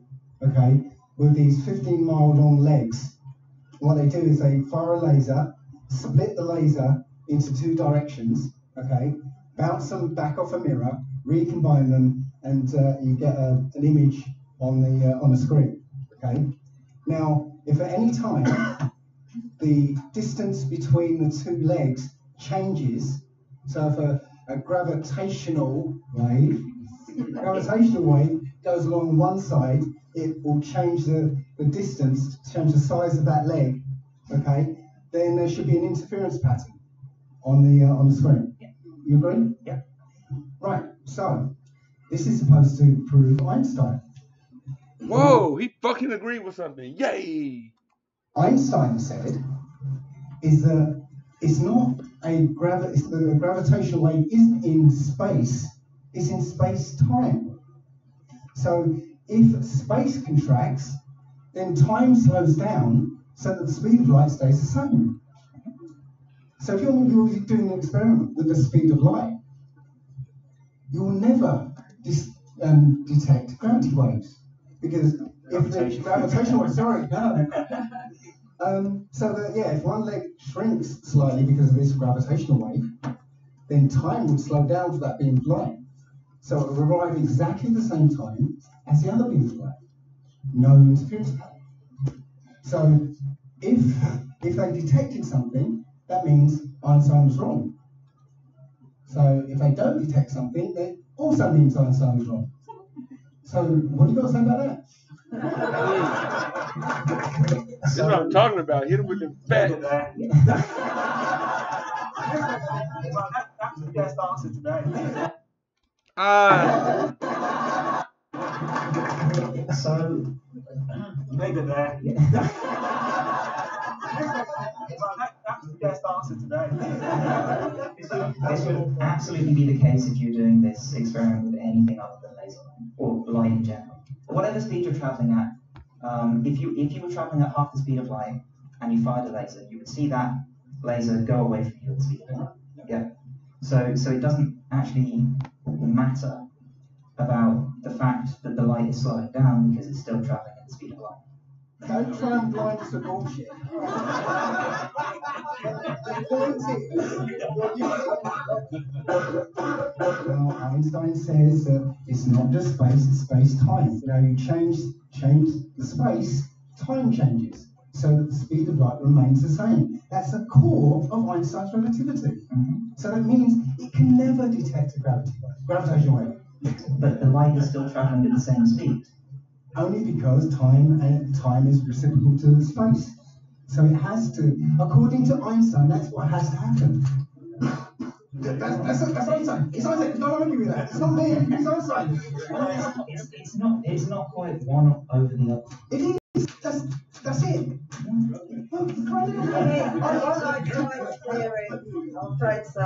Okay. With these 15-mile long legs. What they do is they fire a laser, split the laser into two directions, okay, bounce them back off a mirror, recombine them, and you get an image on the screen, okay. Now, if at any time the distance between the two legs changes, so if a gravitational wave goes along one side, it will change the distance, change the size of that leg, okay? Then there should be an interference pattern on the screen. Yeah. You agree? Yeah. Right, so this is supposed to prove Einstein. Whoa, he fucking agreed with something. Yay! Einstein said is that it's not the gravitational wave isn't in space, it's in space-time. So if space contracts, then time slows down so that the speed of light stays the same. So if you're doing an experiment with the speed of light, you'll never detect gravity waves. Because if the gravitational wave, so that, yeah, if one leg shrinks slightly because of this gravitational wave, then time would slow down for that beam of light. So it will arrive exactly the same time as the other beam of light. No interference pattern. So if they detected something, that means Einstein was wrong. So if they don't detect something, that also means Einstein was wrong. So what do you got to say about that? That's what I'm talking about. Hit him with the facts. That's the best answer today. So Maybe there. That's the best answer today. this would absolutely be the case if you're doing this experiment with anything other than laser light, or light in general. Whatever speed you're traveling at, if you were traveling at half the speed of light and you fired a laser, you would see that laser go away from you at the speed of light. Yeah. So it doesn't actually matter about the fact that the light is slowing down because it's still traveling at the speed of light. Don't try and blind us to bullshit. The point is, well, Einstein says that it's not just space, it's space-time. You know, you change the space, time changes. So that the speed of light remains the same. That's the core of Einstein's relativity. So that means it can never detect a gravitational wave. But the light is still traveling at the same speed. Only because time is reciprocal to space. So it has to, according to Einstein, that's what has to happen. That's Einstein. It's Einstein. Don't argue with that. It's not me. It's Einstein. It's not quite one over the other. It is. That's it. I like Einstein's theory. I'm afraid so.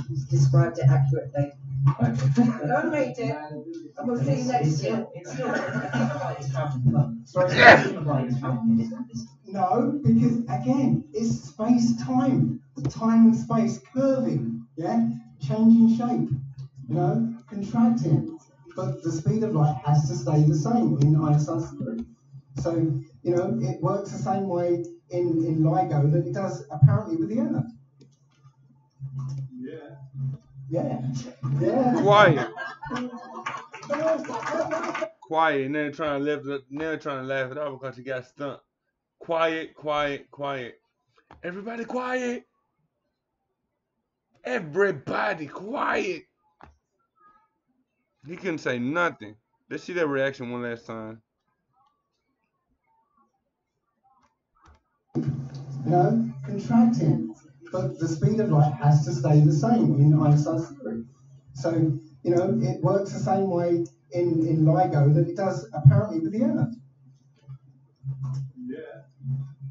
He's described it accurately. Go and read it, and we'll see you next year. No, because again, it's space-time. Time and space curving, yeah? Changing shape, you know, contracting. But the speed of light has to stay the same in Einstein's theory. So, you know, it works the same way in LIGO that it does apparently with the Earth. Yeah. Quiet. Quiet. And then trying to laugh it off because he got stumped. Quiet. Everybody quiet. Everybody quiet. He couldn't say nothing. Let's see that reaction one last time. You know, contracting. But the speed of light has to stay the same in Einstein's theory. So, you know, it works the same way in LIGO that it does apparently with the Earth.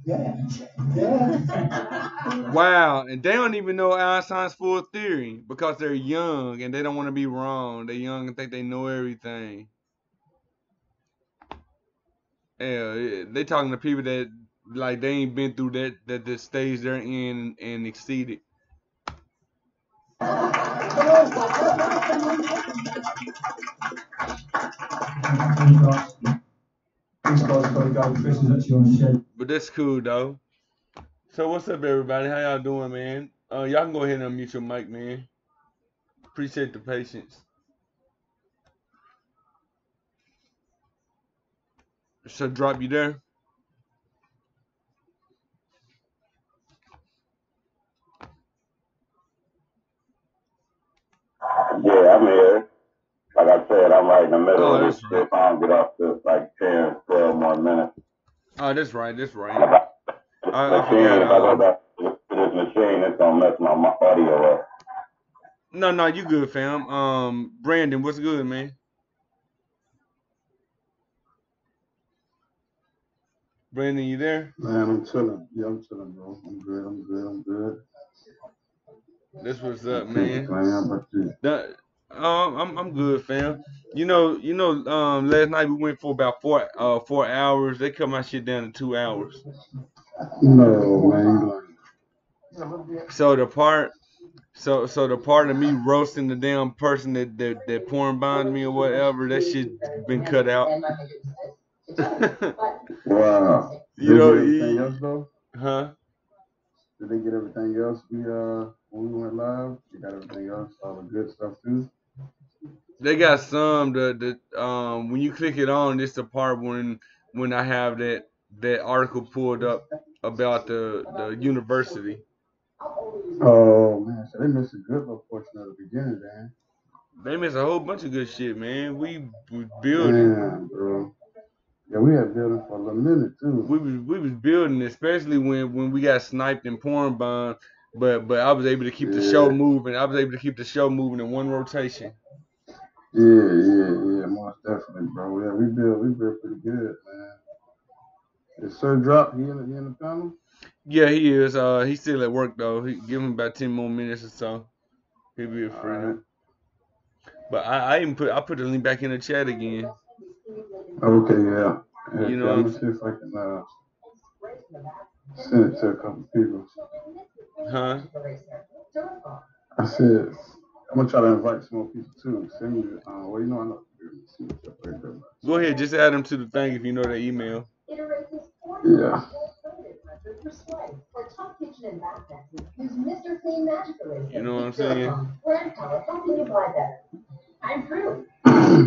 Yeah. Wow, and they don't even know Einstein's full theory because they're young and they don't want to be wrong. They're young and think they know everything. Yeah, they talking to people that like they ain't been through that the stage they're in and exceeded. But that's cool though. So what's up, everybody? How y'all doing, man? Y'all can go ahead and unmute your mic, man. Appreciate the patience. So drop you there. Yeah, I'm here. Like I said, I'm right in the middle of this trip. I don't get off till like 10, 12 more minutes. Oh, that's right. I If forgot. I go back to this machine, it's gonna mess my audio up. No, you good, fam. Brandon, what's good, man? Brandon, you there? Man, I'm chilling. Yeah, I'm chilling, bro. I'm good. That's what's up, man. How about you? I'm good, fam. You know, last night we went for about 4 hours. They cut my shit down to 2 hours. No, man. So the part of me roasting the damn person that porn bombed me or whatever, that shit been cut out. Wow. You know, everything else though? Huh? Did they get everything else when we went live? They got everything else, all the good stuff too. They got some when you click it on, it's the part when I have that article pulled up about the university. Oh man, so they missed a good little portion of the beginning, man. They missed a whole bunch of good shit, man. We building. Man, bro. Yeah, we had building for a little minute too. We was building, especially when we got sniped and porn bombed. But I was able to keep the show moving. I was able to keep the show moving in one rotation. Yeah, most definitely, bro. Yeah, we build pretty good, man. Is Sir Drop? He in the panel? Yeah, he is. He's still at work though. He give him about 10 more minutes or so. He'll be free. Right. But I put the link back in the chat again. Okay, yeah. You know, I'm gonna see if I can send it to a couple people. Huh? I said I'm gonna try to invite some more people too. Send me. Well, you know I know. Go ahead, just add them to the thing if you know their email. Yeah. You know what I'm saying?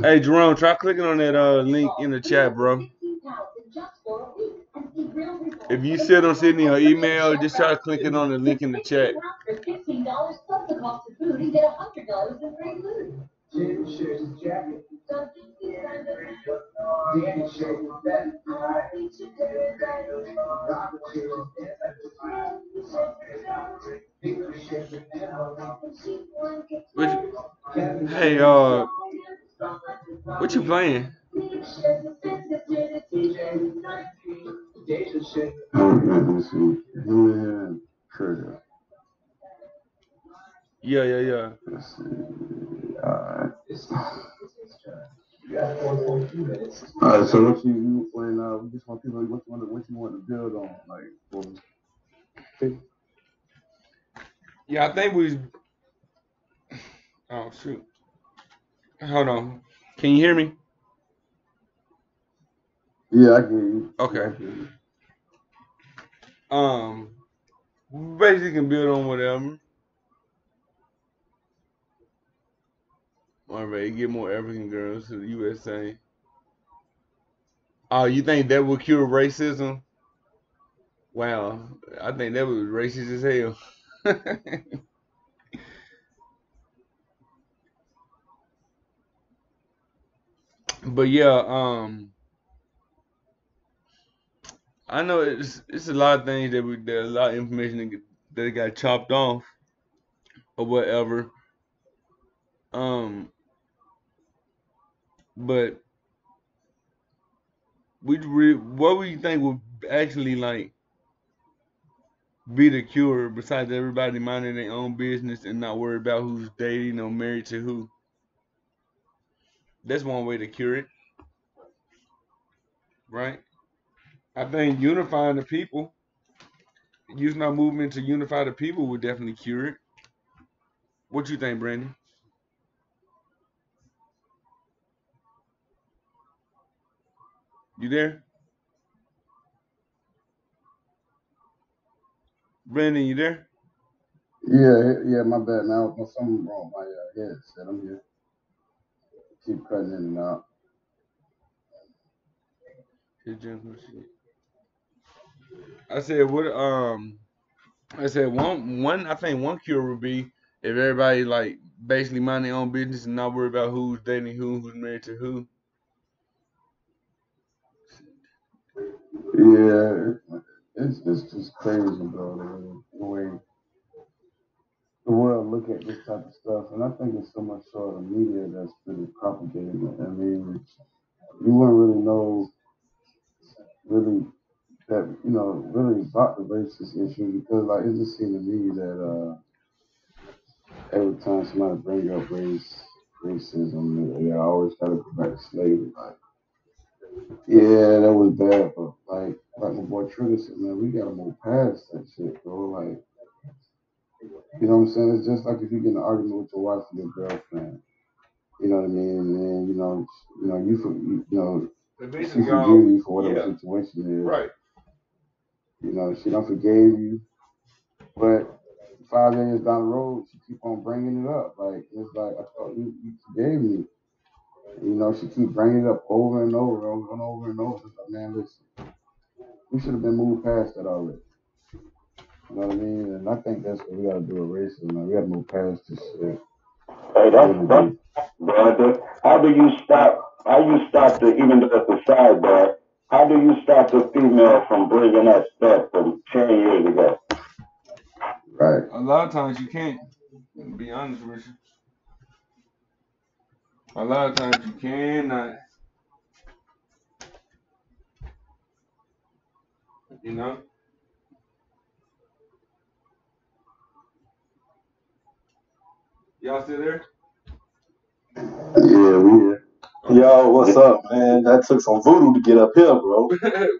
Hey Jerome, try clicking on that link in the chat, bro. If you still don't send me your email, just try clicking on the link in the chat. Hey, what you playing? Yeah. Let's see. Alright. Alright, so what you when we just want people what you want to build on, like Yeah, I think we. Oh shoot. Hold on. Can you hear me? Yeah, I can hear you. Okay. Yeah, I can hear you. Basically can build on whatever. Alright, get more African girls to the USA. Oh, you think that would cure racism? Wow, I think that was racist as hell. But yeah, I know it's a lot of things that a lot of information that got chopped off or whatever. But what would you think would actually like be the cure besides everybody minding their own business and not worry about who's dating or married to who? That's one way to cure it, right? I think unifying the people, using our movement to unify the people would definitely cure it. What you think, Brandon? You there? Brandon, you there? Yeah, my bad. Now something wrong with my headset. I'm here. Keep cutting in and out. I said what I said one I think one cure would be if everybody like basically mind their own business and not worry about who's dating who's married to who. Yeah, it's just crazy, bro. The way the world look at this type of stuff, and I think it's so much so the media that's really propagating it. I mean, you wouldn't really know really that really about the racist issue because like it just seemed to me that every time somebody bring up racism, they always gotta go back to slavery. Like, yeah, that was bad, but like my boy Trigger said, man, we gotta move past that shit, bro. Like, you know what I'm saying? It's just like if you get in an argument with your wife or your girlfriend. You know what I mean? And you know, she forgive you for whatever situation it is. Right. You know, she don't forgave you, but 5 years down the road, she keep on bringing it up. Like it's like I thought you forgave me. And, you know, she keep bringing it up over and over and over and over. It's like, man, listen, we should have been moved past that already. You know what I mean? And I think that's what we got to do with racism. Man. We got to move past this shit. Hey, that's brother. How you stop the even though it's a sidebar? How do you stop the female from bringing that stuff from 10 years ago? Right. A lot of times you can't. To be honest with you, a lot of times you cannot. You know. Y'all still there? Yeah, we here. Yo, what's up, man? That took some voodoo to get up here, bro.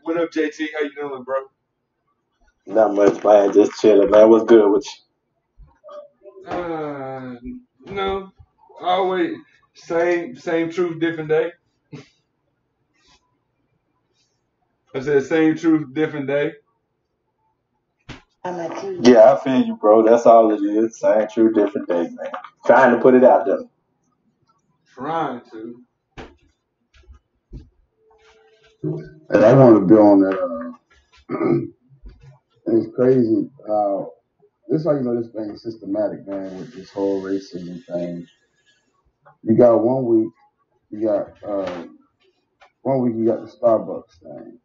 What up, JT? How you doing, bro? Not much, man. Just chilling, man. What's good with you? No, always same truth, different day. I said same truth, different day. Yeah, I feel you, bro. That's all it is. Same true, different day, man. Trying to put it out there. Trying to. And I want to be on that. And it's crazy how this how you know this thing is systematic, man, with this whole racism thing. You got 1 week, you got 1 week you got the Starbucks thing.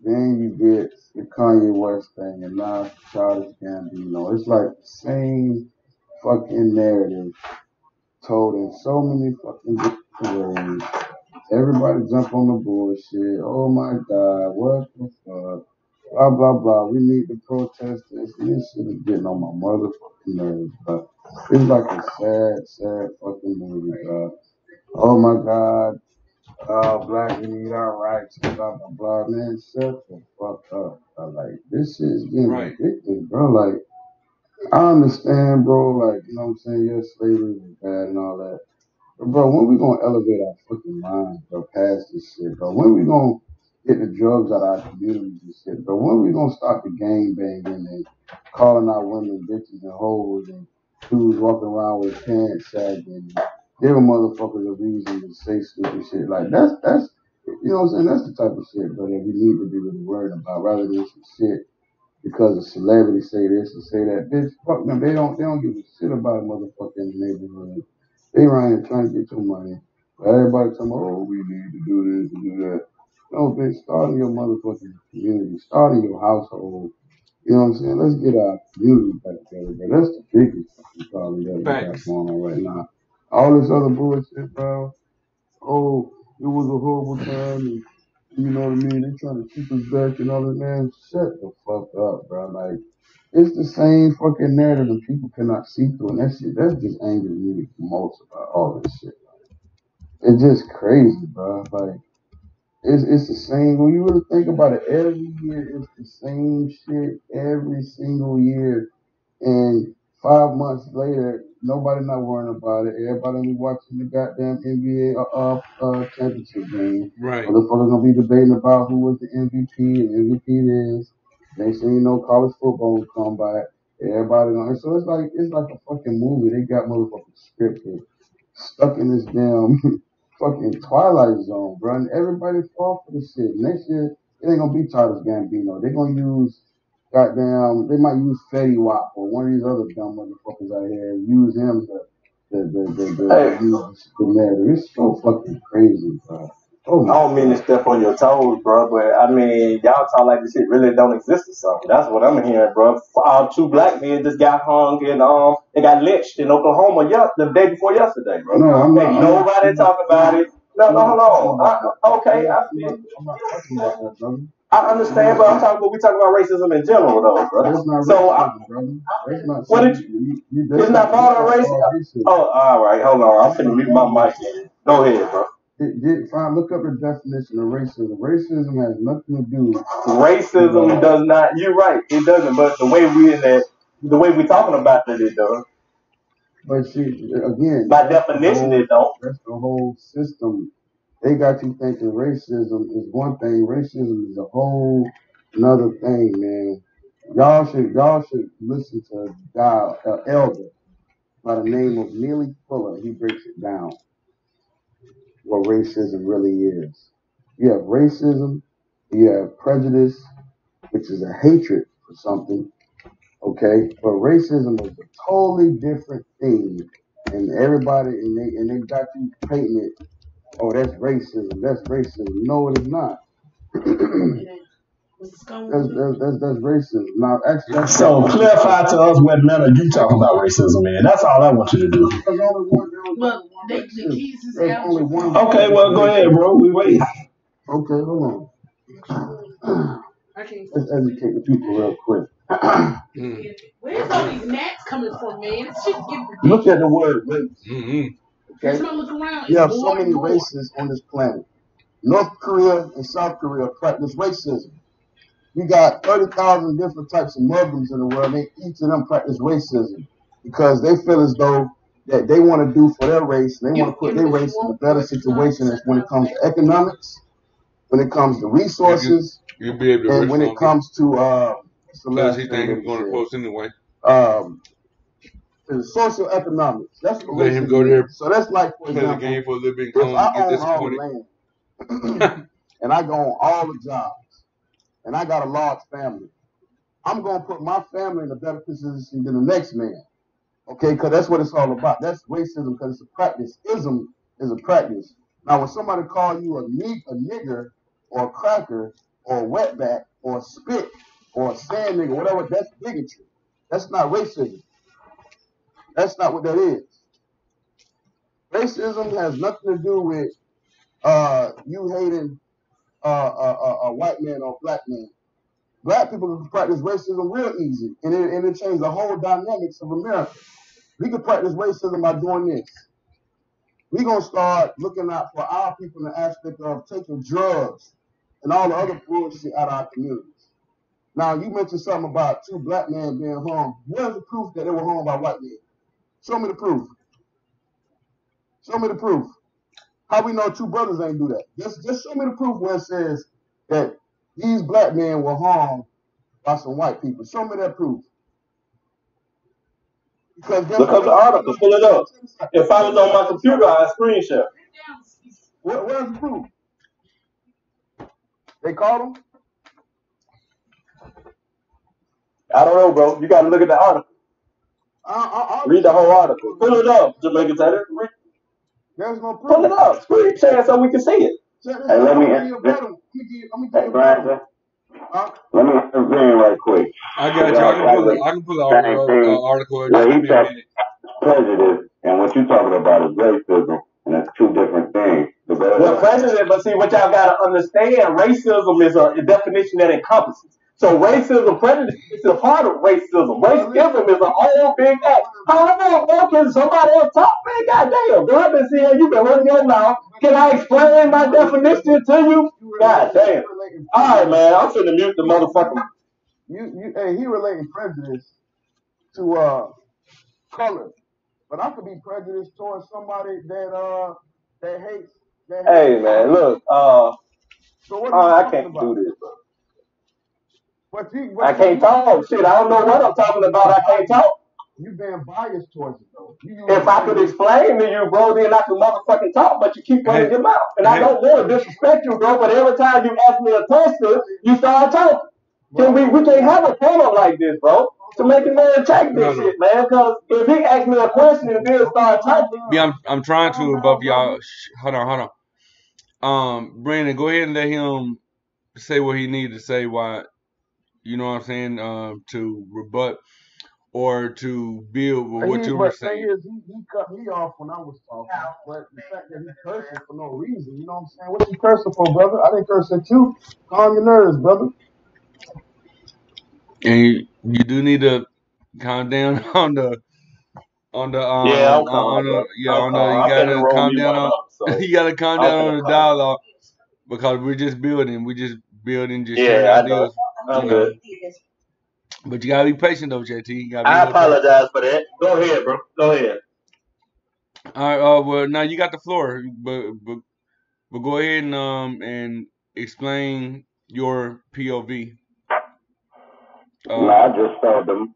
Then you get the Kanye West thing, and now it's Childish Gambino. It's like the same fucking narrative told in so many fucking different ways. Everybody jump on the bullshit. Oh my God, what the fuck? Blah blah blah. We need to protest this. And this shit is getting on my motherfucking nerves, bro. It's like a sad fucking movie, bro. Oh my God, black, we need our rights, and blah blah blah. Man, shut the fuck up, bro. Like this shit is getting ridiculous, bro. Like I understand, bro. Like you know what I'm saying. Yes, slavery was bad and all that. Bro, when we gonna elevate our fucking minds, bro, past this shit, bro? When we gonna get the drugs out of our communities and shit, bro? When we gonna stop the gang banging and calling our women bitches and hoes and dudes walking around with pants sagging and giving motherfuckers a reason to say stupid shit? Like that's you know what I'm saying? That's the type of shit, bro, that we need to be really worried about rather than some shit because a celebrity say this and say that. Bitch, fuck them. They don't give a shit about a motherfucker in the neighborhood. They around here trying to get your money. But everybody talking about, oh, we need to do this and do that. No, bitch, start in your motherfucking community. Start in your household. You know what I'm saying? Let's get our community back together, bro. That's the biggest fucking problem that we got going on right now. All this other bullshit, bro. Oh, it was a horrible time and you know what I mean? They trying to keep us back and all that, man. Shut the fuck up, bro. Like, it's the same fucking narrative that people cannot see through, and that shit, that's just angers me the most about all this shit. It's just crazy, bro. Like, it's the same. When you really think about it, every year it's the same shit every single year. And 5 months later, nobody not worrying about it. Everybody be watching the goddamn NBA championship game. Right. Motherfuckers gonna be debating about who was the MVP and MVP is. Next thing you know, college football will come by. Everybody gonna. So it's like a fucking movie. They got motherfucking scripted, stuck in this damn fucking Twilight Zone, bro. And everybody fall for this shit. Next year, it ain't gonna be Childish Gambino. They gonna use goddamn. They might use Fetty Wap or one of these other dumb motherfuckers out here. Use him to use the matter. It's so fucking crazy, bro. Oh I don't mean to step on your toes, bro, but I mean, y'all talk like this shit really don't exist or something. That's what I'm hearing, bro. Two black men just got hung and they got lynched in Oklahoma the day before yesterday, bro. No, I'm not. Nobody talk about it. No, hold on. Okay, I'm not talking about that, brother. I understand, but we talking about racism in general, though, bro. That's not So, racism, brother. That's not. What did you? It's not part of racism. Oh, all right. Hold on. I'm finna mute my mic. Go ahead, bro. Look up the definition of racism. Racism has nothing to do. Racism does not. You're right. It doesn't. But the way we talking about it does. But see, again, by definition, it don't. That's the whole system. They got you thinking racism is one thing. Racism is a whole another thing, man. Y'all should listen to a guy, an elder by the name of Neely Fuller. He breaks it down what racism really is. You have racism, you have prejudice, which is a hatred for something, okay? But racism is a totally different thing, and everybody and they got you painting it. Oh, that's racism. That's racism. No, it is not. That's racism. Now, actually, So clarify to us what manner you talk about racism in. That's all I want you to do. Okay, well, go ahead, bro. We wait. Okay, hold on. Let's educate the people real quick. Where's all these gnats coming from, man? This shit's getting ridiculous. Look at the word race. Okay? Every time I look around, You it's have more so many and more. races on this planet. North Korea and South Korea practice racism. We got 30,000 different types of Muslims in the world, and each of them practice racism because they feel as though that they want to do for their race, and they want to put their race in a better situation as when it comes to economics, when it comes to resources, You'll be able to and when it comes to because he think he's going to post anyway. Social economics. That's what Let him go there. So that's like, for Play the example, game for a little bit. if I own all the land and I go on all the jobs and I got a large family, I'm going to put my family in a better position than the next man. Okay, because that's what it's all about. That's racism because it's a practice. Ism is a practice. Now, when somebody calls you a nigger or a cracker or a wetback or a spit or a sand nigger, whatever, that's bigotry. That's not racism. That's not what that is. Racism has nothing to do with you hating a white man or a black man. Black people can practice racism real easy, and it changed the whole dynamics of America. We can practice racism by doing this. We're going to start looking out for our people in the aspect of taking drugs and all the other bullshit out of our communities. Now, you mentioned something about 2 black men being harmed. Where's the proof that they were harmed by white men? Show me the proof. Show me the proof. How we know 2 brothers ain't do that? Just show me the proof where it says that these black men were harmed by some white people. Show me that proof. Look up the article, pull it up. If I was on my computer, I'd screen share. Where's the proof? They called him? I don't know, bro. You got to look at the article. Read the whole article. Pull it up, Jamaican Taylor. There's no proof. Pull it up, screen share so we can see it. Hey, let me intervene right quick. I got you. I can pull the article. Yeah, he talking prejudice, and what you talking about is racism, and that's 2 different things. Well, prejudice, but see, what y'all got to understand, racism is a definition that encompasses. So racism, prejudice is a part of racism. Racism is a whole big act. How long can somebody else talk, man? Goddamn, bro, I've been seeing you been running your mouth. Can I explain my definition to you? God damn. All right, man, I'm finna mute the motherfucker. Hey, he relating prejudice to color, but I could be prejudiced towards somebody that hates. Hey, man, look, so what I can't do this, bro. I can't talk. Shit, I don't know what I'm talking about. I can't talk. You being biased towards it, though. If I could explain to you, bro, then I could motherfucking talk, but you keep running your mouth. And I don't want to disrespect you, bro, but every time you ask me a question, you start talking. We can't have a panel like this, bro, to make a man check this shit, man, because if he asks me a question and then start talking. Yeah, I'm trying to above y'all. Hold on. Brandon, go ahead and let him say what he needed to say. Why, you know what I'm saying? To rebut or to build with what you were saying. He cut me off when I was talking, but the fact that he cursing for no reason, you know what I'm saying? What you cursing for, brother? I didn't curse at you. Calm your nerves, brother. And you do need to calm down on the I'm calm, bro. you gotta calm down on you gotta calm down on the dialogue because we're just building, sharing ideas. I'm good. But you gotta be patient though, JT. I apologize for that. Go ahead, bro. Go ahead. All right, well now you got the floor, but go ahead and explain your POV. No, I just told them.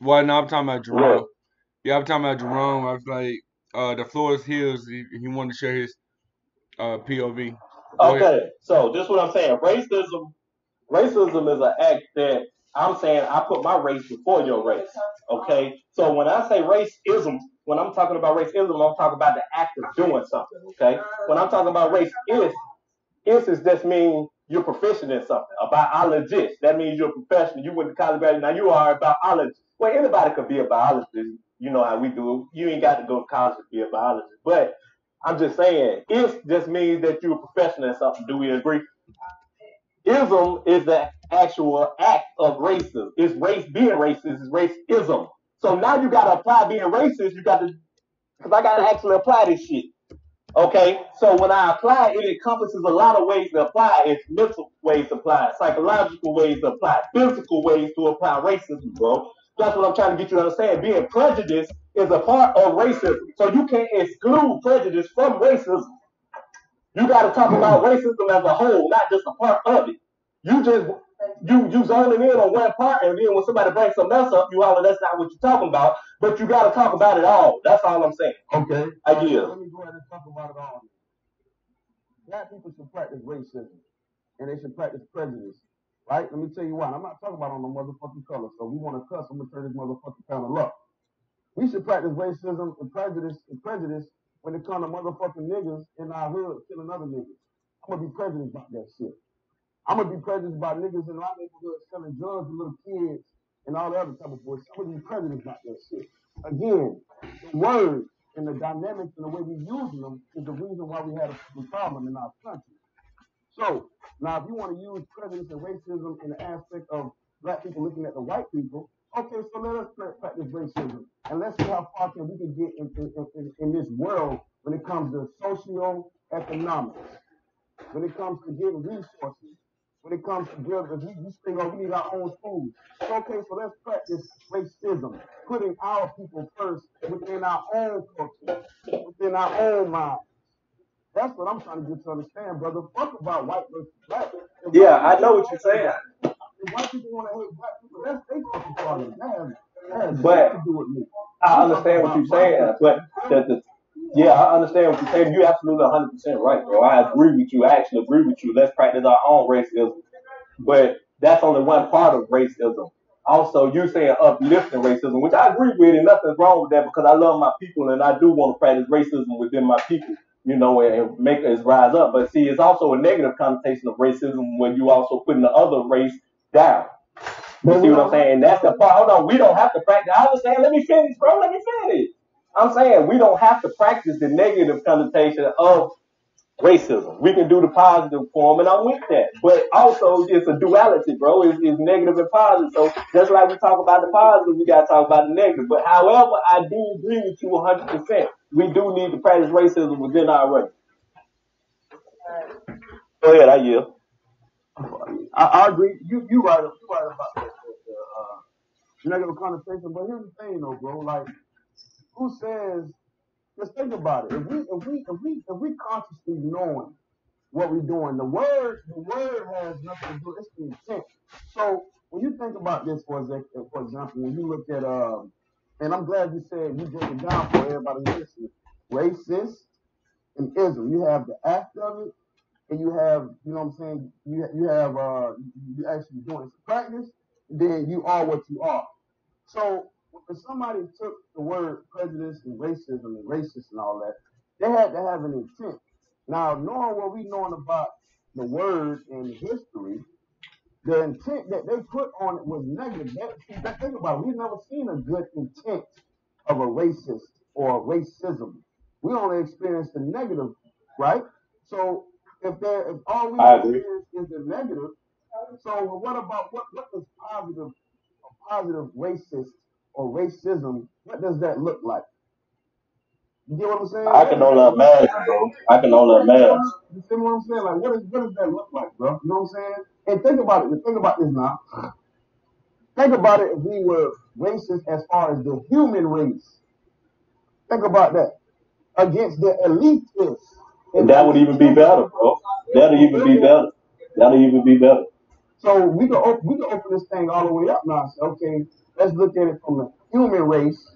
Well, no, I'm talking about Jerome. Yeah, I'm talking about Jerome. I was like, the floor is his. He wanted to share his POV. Go ahead. So this is what I'm saying. Racism is an act that I'm saying I put my race before your race. Okay? So when I say racism, when I'm talking about racism, I'm talking about the act of doing something. Okay? When I'm talking about race is just mean you're proficient in something. A biologist. That means you're a professional. You went to college, now you are a biologist. Well, anybody could be a biologist. You know how we do it. You ain't got to go to college to be a biologist. But I'm just saying, it just means that you're a professional in something. Do we agree? Ism is the actual act of racism. It's race being racist is racism. So now you got to apply being racist. You got to, because I got to actually apply this shit. Okay, so when I apply it, encompasses a lot of ways to apply it. It's mental ways to apply it, psychological ways to apply it, physical ways to apply racism, bro. That's what I'm trying to get you to understand. Being prejudiced is a part of racism. So you can't exclude prejudice from racism. You got to talk about racism as a whole, not just a part of it. You zoning in on one part, and then when somebody brings something else up, you holler, that's not what you're talking about. But you got to talk about it all. That's all I'm saying. Okay. I yield. Let me go ahead and talk about it all. Black people should practice racism, and they should practice prejudice. Right? Let me tell you why. I'm not talking about on the motherfucking color. So we want to cuss. I'm gonna turn this motherfucking panel up. We should practice racism and prejudice when it comes to motherfucking niggas in our hood killing other niggas. I'm gonna be prejudiced about that shit. I'm gonna be prejudiced about niggas in our neighborhood selling drugs to little kids and all the other type of bullshit. I'm gonna be prejudiced about that shit. Again, the words and the dynamics and the way we using them is the reason why we had a fucking problem in our country. So now, if you want to use prejudice and racism in the aspect of black people looking at the white people, okay, so let us practice racism and let's see how far we can get in this world when it comes to socio-economics, when it comes to getting resources, when it comes to building. We think, oh, we need our own food. So, okay, so let's practice racism, putting our people first within our own culture, within our own mind. That's what I'm trying to get to understand, brother. Fuck about white versus black. Yeah, I know what you're saying. If white people want to hate black people, that's their fucking problem. That has But nothing to do with me. I understand what you're saying. But yeah, I understand what you're saying. You're absolutely 100% right, bro. I agree with you. I actually agree with you. Let's practice our own racism. But that's only one part of racism. Also, you're saying uplifting racism, which I agree with, and nothing's wrong with that because I love my people and I do want to practice racism within my people, you know, and make us rise up. But see, it's also a negative connotation of racism when you also putting the other race down. You see what I'm saying? That's the part. Hold on, we don't have to practice. I understand. Let me finish, bro. Let me finish. I'm saying we don't have to practice the negative connotation of racism. We can do the positive form, and I'm with that. But also, it's a duality, bro. It's negative and positive. So just like we talk about the positive, we got to talk about the negative. But however, I do agree with you 100%. We do need to practice racism within our race. Go ahead, I yield. I agree. You right about that. Negative connotation. But here's the thing, though, bro. Like, who says? Just think about it. If we consciously knowing what we're doing, the word has nothing to do. It's the intent. So when you think about this, for example, when you look at and I'm glad you said you broke it down for everybody listening. Racist and ism. You have the act of it, and you have, you know what I'm saying. You have you actually doing it. Practice. Then you are what you are. So if somebody took the word prejudice and racism and racist and all that, they had to have an intent. Now, knowing what we knowing about the word and history, the intent that they put on it was negative. Think about it. We've never seen a good intent of a racist or racism. We only experience the negative, right? So if all we experience is the negative, so what about what does positive racist or racism, what does that look like? You get what I'm saying? I can only imagine, bro. I can only imagine. You see what I'm saying? Like, what does that look like, bro? You know what I'm saying? And think about it. Think about this now. Think about it if we were racist as far as the human race. Think about that. Against the elitists. And that would even be better, bro. That'll even be better. That'll even be better. So we can open this thing all the way up now. So, okay, let's look at it from the human race.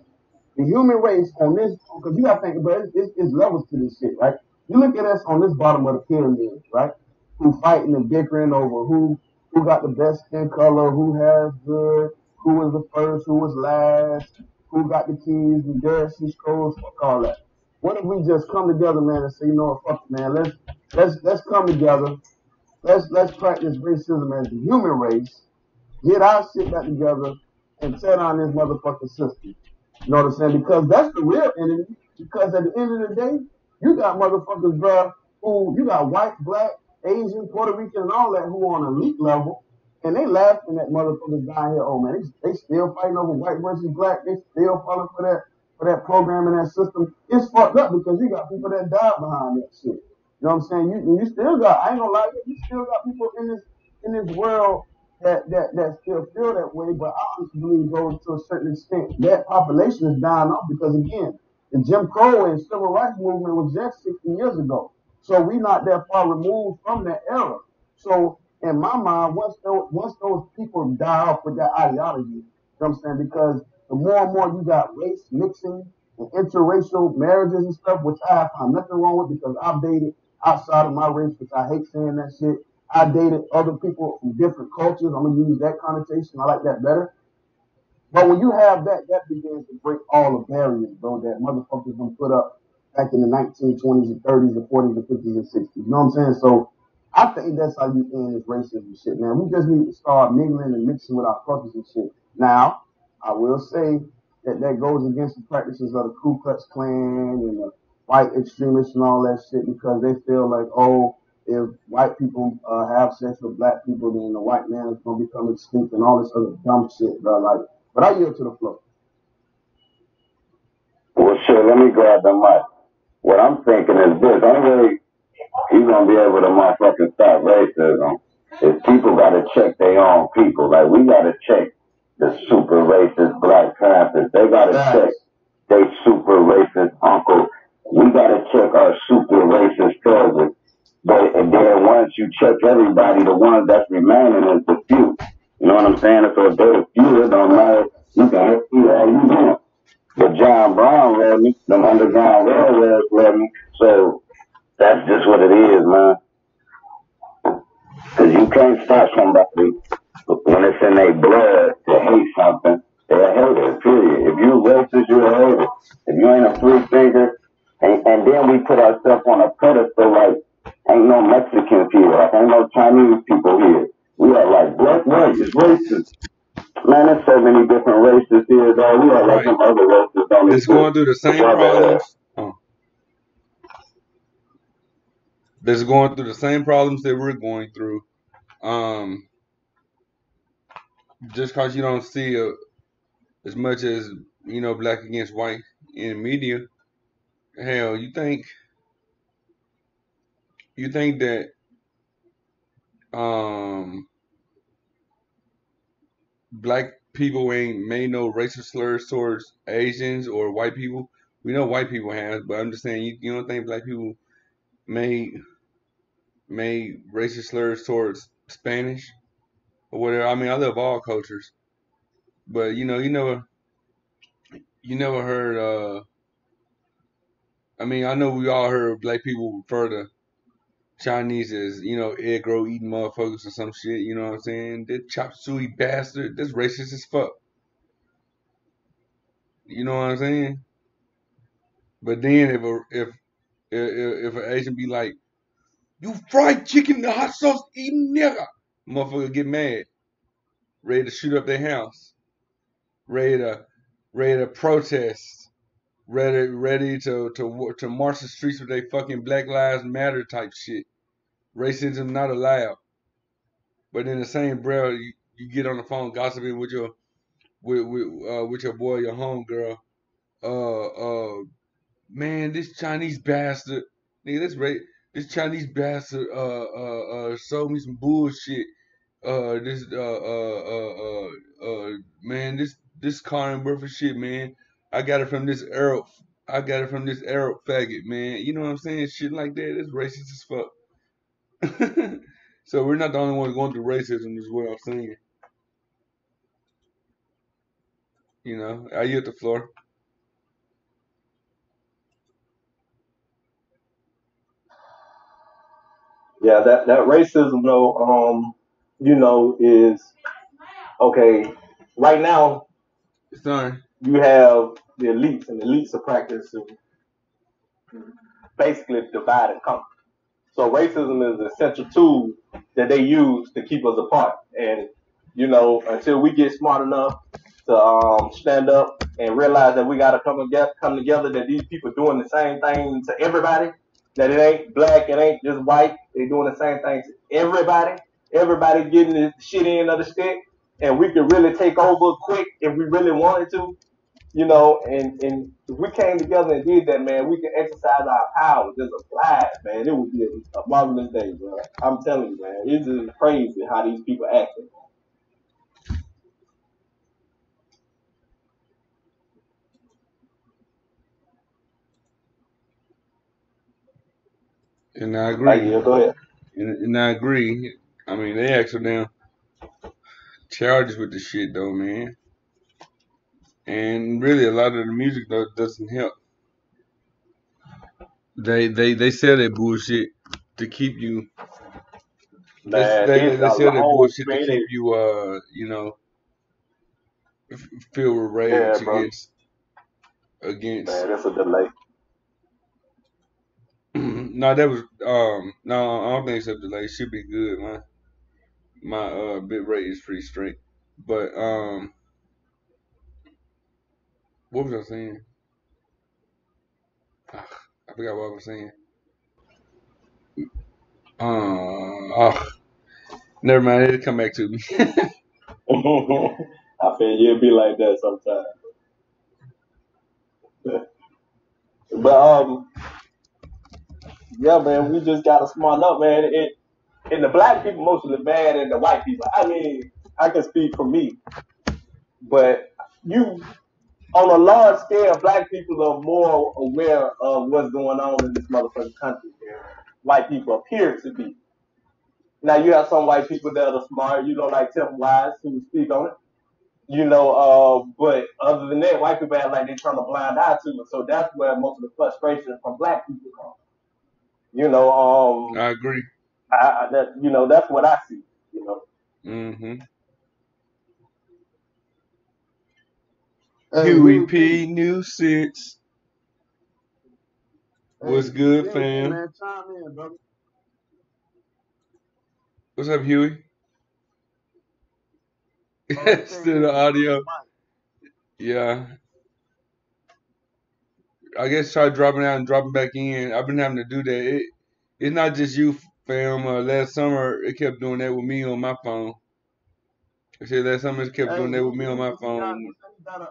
The human race on this, because you got to think, bro, it's levels to this shit, right? You look at us on this bottom of the pyramid, right? Who fighting and bickering over who got the best skin color, who has good, who was the first, who was last, who got the keys, the Darcy scrolls, fuck all that. What if we just come together, man, and say, you know what, fuck it, man, let's come together let's practice racism as the human race, get our shit back together, and tear down this motherfucking system. You know what I'm saying? Because that's the real enemy. Because at the end of the day, you got motherfuckers, bruh, who you got white, black, Asian, Puerto Rican, and all that who on elite level, and they laughing at motherfuckers down here. Oh man, they still fighting over white versus black. They still falling for that program and that system. It's fucked up because you got people that died behind that shit. You know what I'm saying? You still got. I ain't gonna lie, you still got people in this world that still feel that way, but I honestly believe goes to a certain extent. That population is dying off because again, the Jim Crow and civil rights movement was just 60 years ago. So we not that far removed from that era. So in my mind, once those people die off with that ideology, you know what I'm saying? Because the more and more you got race mixing and interracial marriages and stuff, which I find nothing wrong with because I've dated outside of my race, which I hate saying that shit. I dated other people from different cultures. I'm gonna use that connotation. I like that better. But when you have that, that begins to break all the barriers, bro, that motherfuckers been put up back in the 1920s and 30s and 40s and 50s and 60s. You know what I'm saying? So I think that's how you end this racism shit, man. We just need to start mingling and mixing with our cultures and shit. Now, I will say that goes against the practices of the Ku Klux Klan and the white extremists and all that shit because they feel like, oh, if white people have sex with black people, then the white man is gonna become extinct and all this other dumb shit, bro. Like, but I yield to the floor. Well, shit, let me grab the mic. What I'm thinking is this. Only way you're going to be able to motherfucking stop racism is people got to check their own people. Like, we got to check the super racist Black Panthers. They got to check they super racist uncle. We got to check our super racist cousins. But and then once you check everybody, the ones that's remaining is the few. You know what I'm saying? So if they're the few, it don't matter. You can hit all you want. But John Brown led me. Them Underground Railroads led me. So that's just what it is, man. Because you can't stop somebody when it's in their blood to hate something. They're a hater, period. If you racist, you're a hater. If you ain't a free thinker, and then we put ourselves on a pedestal like ain't no Mexicans here, like ain't no Chinese people here. We are like black race, racist. Man, there's so many different races here, though. We are like some other races don't It's going through the same problems. That's going through the same problems that we're going through. Just because you don't see as much as black against white in media, hell, you think that black people ain't made no racist slurs towards Asians or white people? We know white people have, but I'm just saying you don't think black people made racist slurs towards Spanish or whatever. I mean, I love all cultures, but you never heard. I mean, I know we all heard black people refer to Chinese as egg roll eating motherfuckers or some shit. You know what I'm saying? That chop suey bastard. That's racist as fuck. You know what I'm saying? But then if an Asian be like, you fried chicken, the hot sauce eating nigga, motherfucker get mad, ready to shoot up their house, ready to protest, ready to march the streets with their fucking Black Lives Matter type shit. Racism not allowed. But in the same breath, you get on the phone gossiping with your boy, your homegirl. Man, this Chinese bastard, nigga, this Chinese bastard, sold me some bullshit. Man, this car ain't worth a shit, man. I got it from this Arab faggot, man. You know what I'm saying? Shit like that. It's racist as fuck. So we're not the only ones going through racism, is what I'm saying. I yield the floor. Yeah, that racism though, is okay. Right now, Sorry. you have the elites, and the elites are practicing basically divide and conquer. So racism is an essential tool that they use to keep us apart. And you know, until we get smart enough to stand up and realize that we got to come together, that these people doing the same thing to everybody, that it ain't black, it ain't just white, they doing the same thing to everybody. Everybody getting the shit end of the stick, and we could really take over quick if we really wanted to, you know, and if we came together and did that, man, we can exercise our power, just apply it, man. It would be a marvelous day, bro. I'm telling you, man. It's just crazy how these people acting. And I agree. Yeah, go ahead. And I agree. I mean, they actually damn charges with the shit though, man. And really, a lot of the music though doesn't help. They sell that bullshit to keep you. Man, They it's a sell that whole bullshit to man. keep you you know filled with Yeah, rage bro. against. Man, that's a delay. No, that was no, I don't think it's a delay. It should be good. My bit rate is pretty straight. But what was I saying? Ah, I forgot what I was saying. Never mind. It'll come back to me. I feel you'll be like that sometimes. But yeah, man, we just gotta smart up, man. And the black people mostly bad, and the white people. I mean, I can speak for me, but you on a large scale, black people are more aware of what's going on in this motherfucking country than white people appear to be. Now you have some white people that are smart, you know, like Tim Wise who speak on it. You know, but other than that, white people act like they turn a blind eye to it. So that's where most of the frustration from black people comes. You know, I agree. that you know that's what I see. You know. Mm-hmm. Hey, Huey Huey P. P. Nuisance. Hey, What's good, anything, fam? man. Chime in, brother. What's up, Huey? Oh, he can't Still hear the me. He on the audio. mic. Yeah. I guess try dropping out and dropping back in. I've been having to do that. It's not just you, fam. Last summer, it kept doing that with me on my phone. I said last summer, it kept Hey, doing that with me on my he got. phone. He said he got a.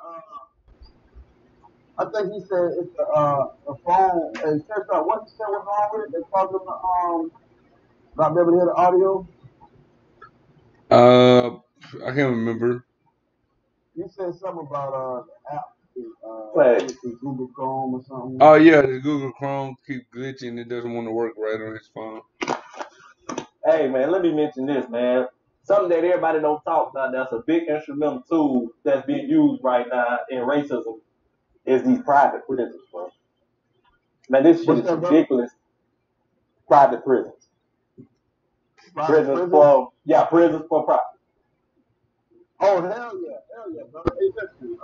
I think he said it's a phone. Hey, check out what he said was wrong with it. They caused him to not be able to hear the audio. I can't remember. He said something about the app. But It's Google Chrome or something. Oh yeah, the Google Chrome keep glitching. It doesn't want to work right on his phone. hey, man, let me mention this, man. Something that everybody don't talk about. That's a big instrumental tool that's being used right now in racism is these private prisons, bro. Man, this shit What's is that, brother? ridiculous. Private prisons. Private Prisons prison? for prisons for profit. Oh hell yeah, brother. Hey, listen,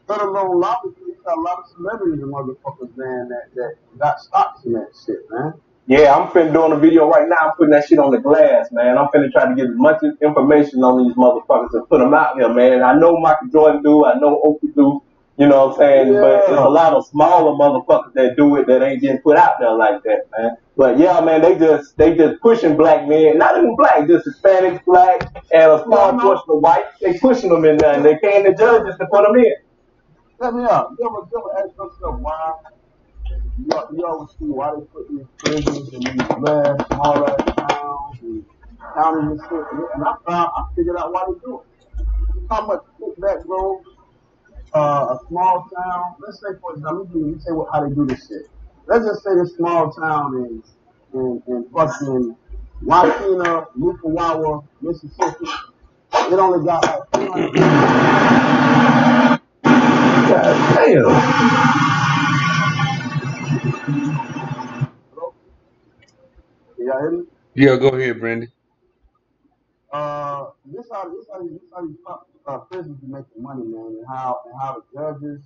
let alone lobby, you got a lot of celebrities and motherfuckers, man, that got stocks in that shit, man. Yeah, I'm finna doing a video right now. I'm putting that shit on the glass, man. I'm finna try to get as much information on these motherfuckers and put them out here, man. I know Michael Jordan do. I know Oprah do. You know what I'm saying? Yeah. But it's a lot of smaller motherfuckers that do it that ain't getting put out there like that, man. But yeah, man, they just pushing black men, not even black, just Hispanics, black, and a small portion of white. They pushing them in there, and they paying the judges to put them in. Let me out. You ever ask yourself why? You always see why they put these prisons in these last small ass towns and counties and shit. And I figured out why they do it. How much kickback goes a small town. Let's say, for example, you say how they do this shit. Let's just say this small town is in fucking Wakena, Nukawawa, Mississippi. It only got like 200 people. God damn. Can y'all hear me? Yeah, go ahead, Brandy. This how these prisons be making money, man, and how the judges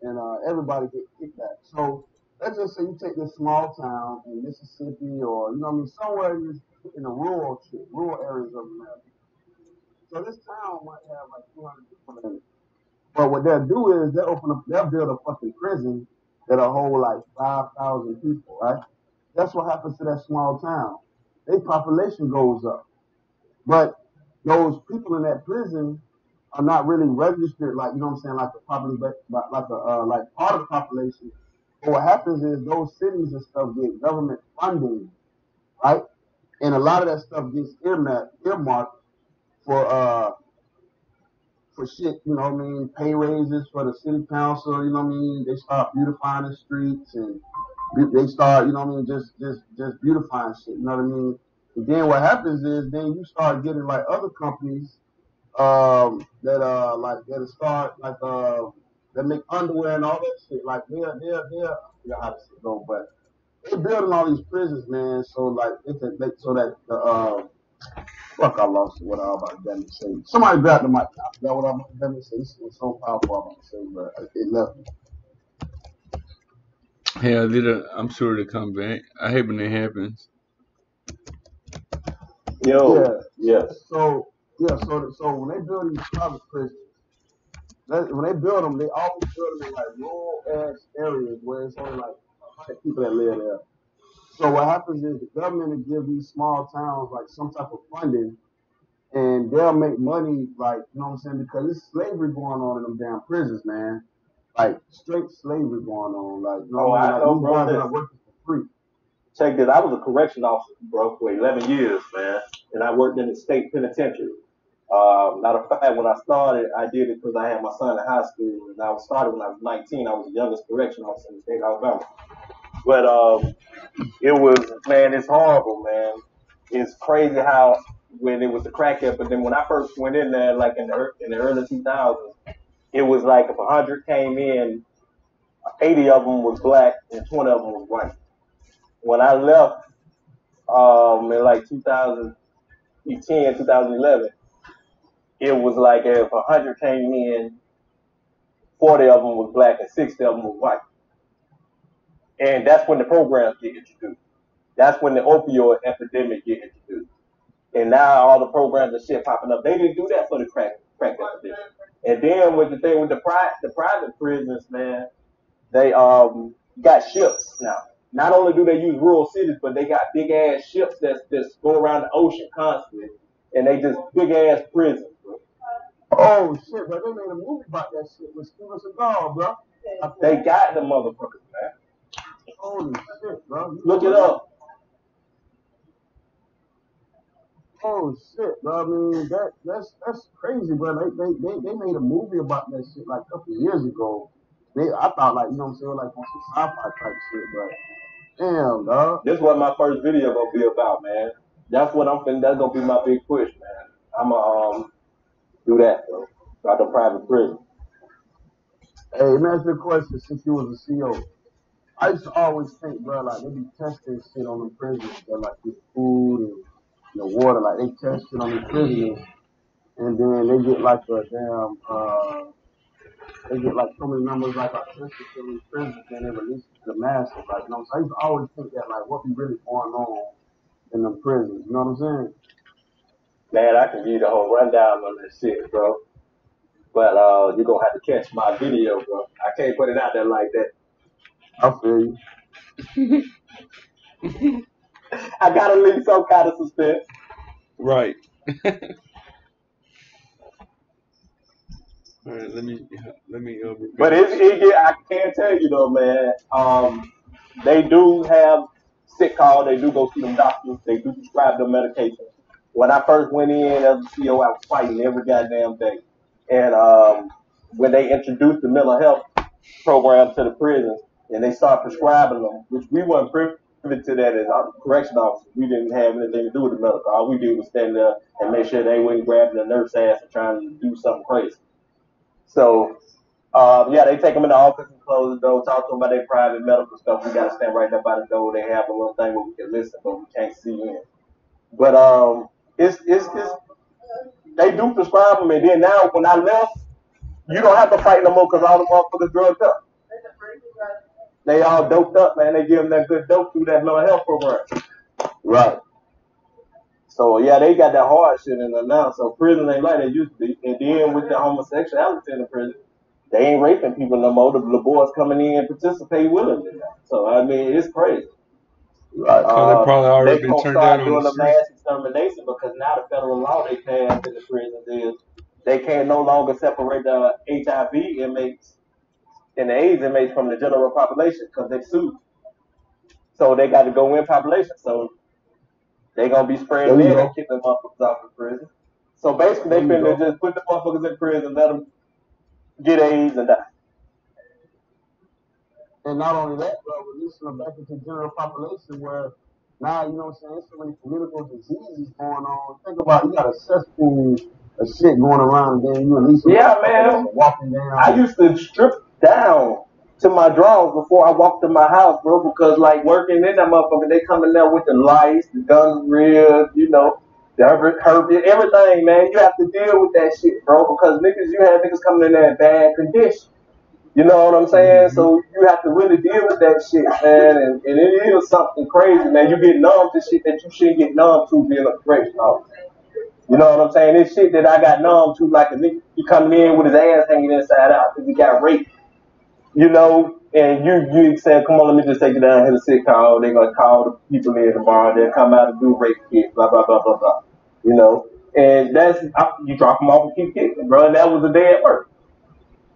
and everybody get kickback. So let's just say you take this small town in Mississippi or, you know what I mean, somewhere in the rural areas of America. So this town might have like 200 people in it. But what they'll do is they'll build a fucking prison that'll hold like 5,000 people, right? That's what happens to that small town. Their population goes up. But those people in that prison are not really registered, like, you know what I'm saying, like like part of the population. But what happens is those cities and stuff get government funding, right? And a lot of that stuff gets earmarked for shit, you know what I mean, pay raises for the city council, you know what I mean? They start beautifying the streets and they start, you know what I mean, just beautifying shit, you know what I mean? And then what happens is then you start getting like other companies that start that make underwear and all that shit. Like they're I forgot how to say go, but they're building all these prisons, man, so like so that the fuck, I lost what I was about to say. Somebody grabbed the mic. I forgot what I was about to say. This was so powerful, I was about to say, but it left me. Hell, I'm sure to come back. I hate when it happens. Yeah. So when they build these private prisons, when they build them, they always build them in like rural ass areas where it's only like 100 people that live there. So what happens is the government will give these small towns like some type of funding, and they'll make money, like, you know what I'm saying, because there's slavery going on in them damn prisons, man. Like straight slavery going on. Like, you know what I mean? Like, these guys are not working for free. Check this. I was a correction officer, bro, for 11 years, man, and I worked in the state penitentiary. Matter of fact, when I started, I did it because I had my son in high school, and I started when I was 19. I was the youngest correction officer in the state of Alabama. But it was, man, it's horrible, man. It's crazy how when it was the crack epidemic, when I first went in there, like in the early 2000s, it was like if 100 came in, 80 of them was black and 20 of them was white. When I left in like 2010, 2011, it was like if 100 came in, 40 of them was black and 60 of them was white. And that's when the programs get introduced. That's when the opioid epidemic get introduced. And now all the programs and shit popping up. They didn't do that for the crack epidemic. And then with the thing with the private prisons, man, they got ships now. Not only do they use rural cities, but they got big ass ships that go around the ocean constantly, and they just big ass prisons, bro. Oh shit, bro! They made a movie about that shit with Steven Seagal, bro. They got the motherfuckers, man. Holy shit, bro! Look it up. Oh shit, bro! I mean, that's crazy, bro. They made a movie about that shit like a couple of years ago. I thought, like, you know what I'm saying, like on some sci-fi type shit, but damn, dog. This is what my first video gonna be about, man. That's what I'm finna. That's gonna be my big push, man. I'ma do that, bro. About the private prison. Hey, let me ask you a question. Since you was a CO, I used to always think, bro, like they be testing shit on the prisoners, but like with food and the water, like they test shit on the prisoners, and then they get like a damn they get like so many numbers like our tested in these prisons, and they release it to the masses. Like, you know, so I used to always think that, like, what be really going on in them prisons. You know what I'm saying? Man, I can give you the whole rundown on this shit, bro. But you're gonna have to catch my video, bro. I can't put it out there like that. I feel you. I gotta leave some kind of suspense. Right. All right, let me. But I can tell you though, man. They do have sick call. They do go see them doctors. They do prescribe them medications. When I first went in as a CO, I was fighting every goddamn day. And when they introduced the mental health program to the prisons, and they start prescribing them, which we weren't privy to that as our correction officers. We didn't have anything to do with the medical. All we did was stand there and make sure they weren't grabbing the nurse ass and trying to do something crazy. So, yeah, they take them in the office and close the door, talk to them about their private medical stuff. We got to stand right there by the door. They have a little thing where we can listen, but we can't see in. But it's they do prescribe them, and then now when I left, you don't have to fight no more because all the motherfuckers drugged up. They all doped up, man. They give them that good dope through that mental health program. Right. So yeah, they got that hard shit in there now. So prison ain't like they used to be. And then with the homosexuality in the prison, they ain't raping people no more. The boys coming in and participate willingly now. So I mean, it's crazy. Right. Cause it probably already They been gonna turned out start on doing the the street. mass extermination because now the federal law they passed in the prisons is they can no longer separate the HIV inmates and the AIDS inmates from the general population because they sued. So they got to go in population. So they gonna be spreading that and kicking motherfuckers off the prison. So basically, they finna just put the motherfuckers in prison, let them get AIDS and die. And not only that, but releasing them back into general population where now, you know what I'm saying, so many communicable diseases going on. Think about you got a cesspool of shit going around and then you release them. Yeah, man. Walking down. I used to strip down to my drawers before I walked in my house, bro, because like working in that motherfucker, they coming there with the lights, the gun ribs, you know, the herb, everything, man. You have to deal with that shit, bro, because you had niggas coming in there in bad condition. You know what I'm saying? Mm-hmm. So you have to really deal with that shit, man. And it is something crazy, man. You get numb to shit that you shouldn't get numb to being a correction officer. You know what I'm saying? This shit that I got numb to, like a nigga, he coming in with his ass hanging inside out because he got raped. You know, and you said, come on, let me just take you down here to sick call. They're going to call the people in tomorrow. They'll come out and do rape kits, blah, blah, blah, blah, blah. You know, and you drop them off and keep kicking, bro. And that was a day at work.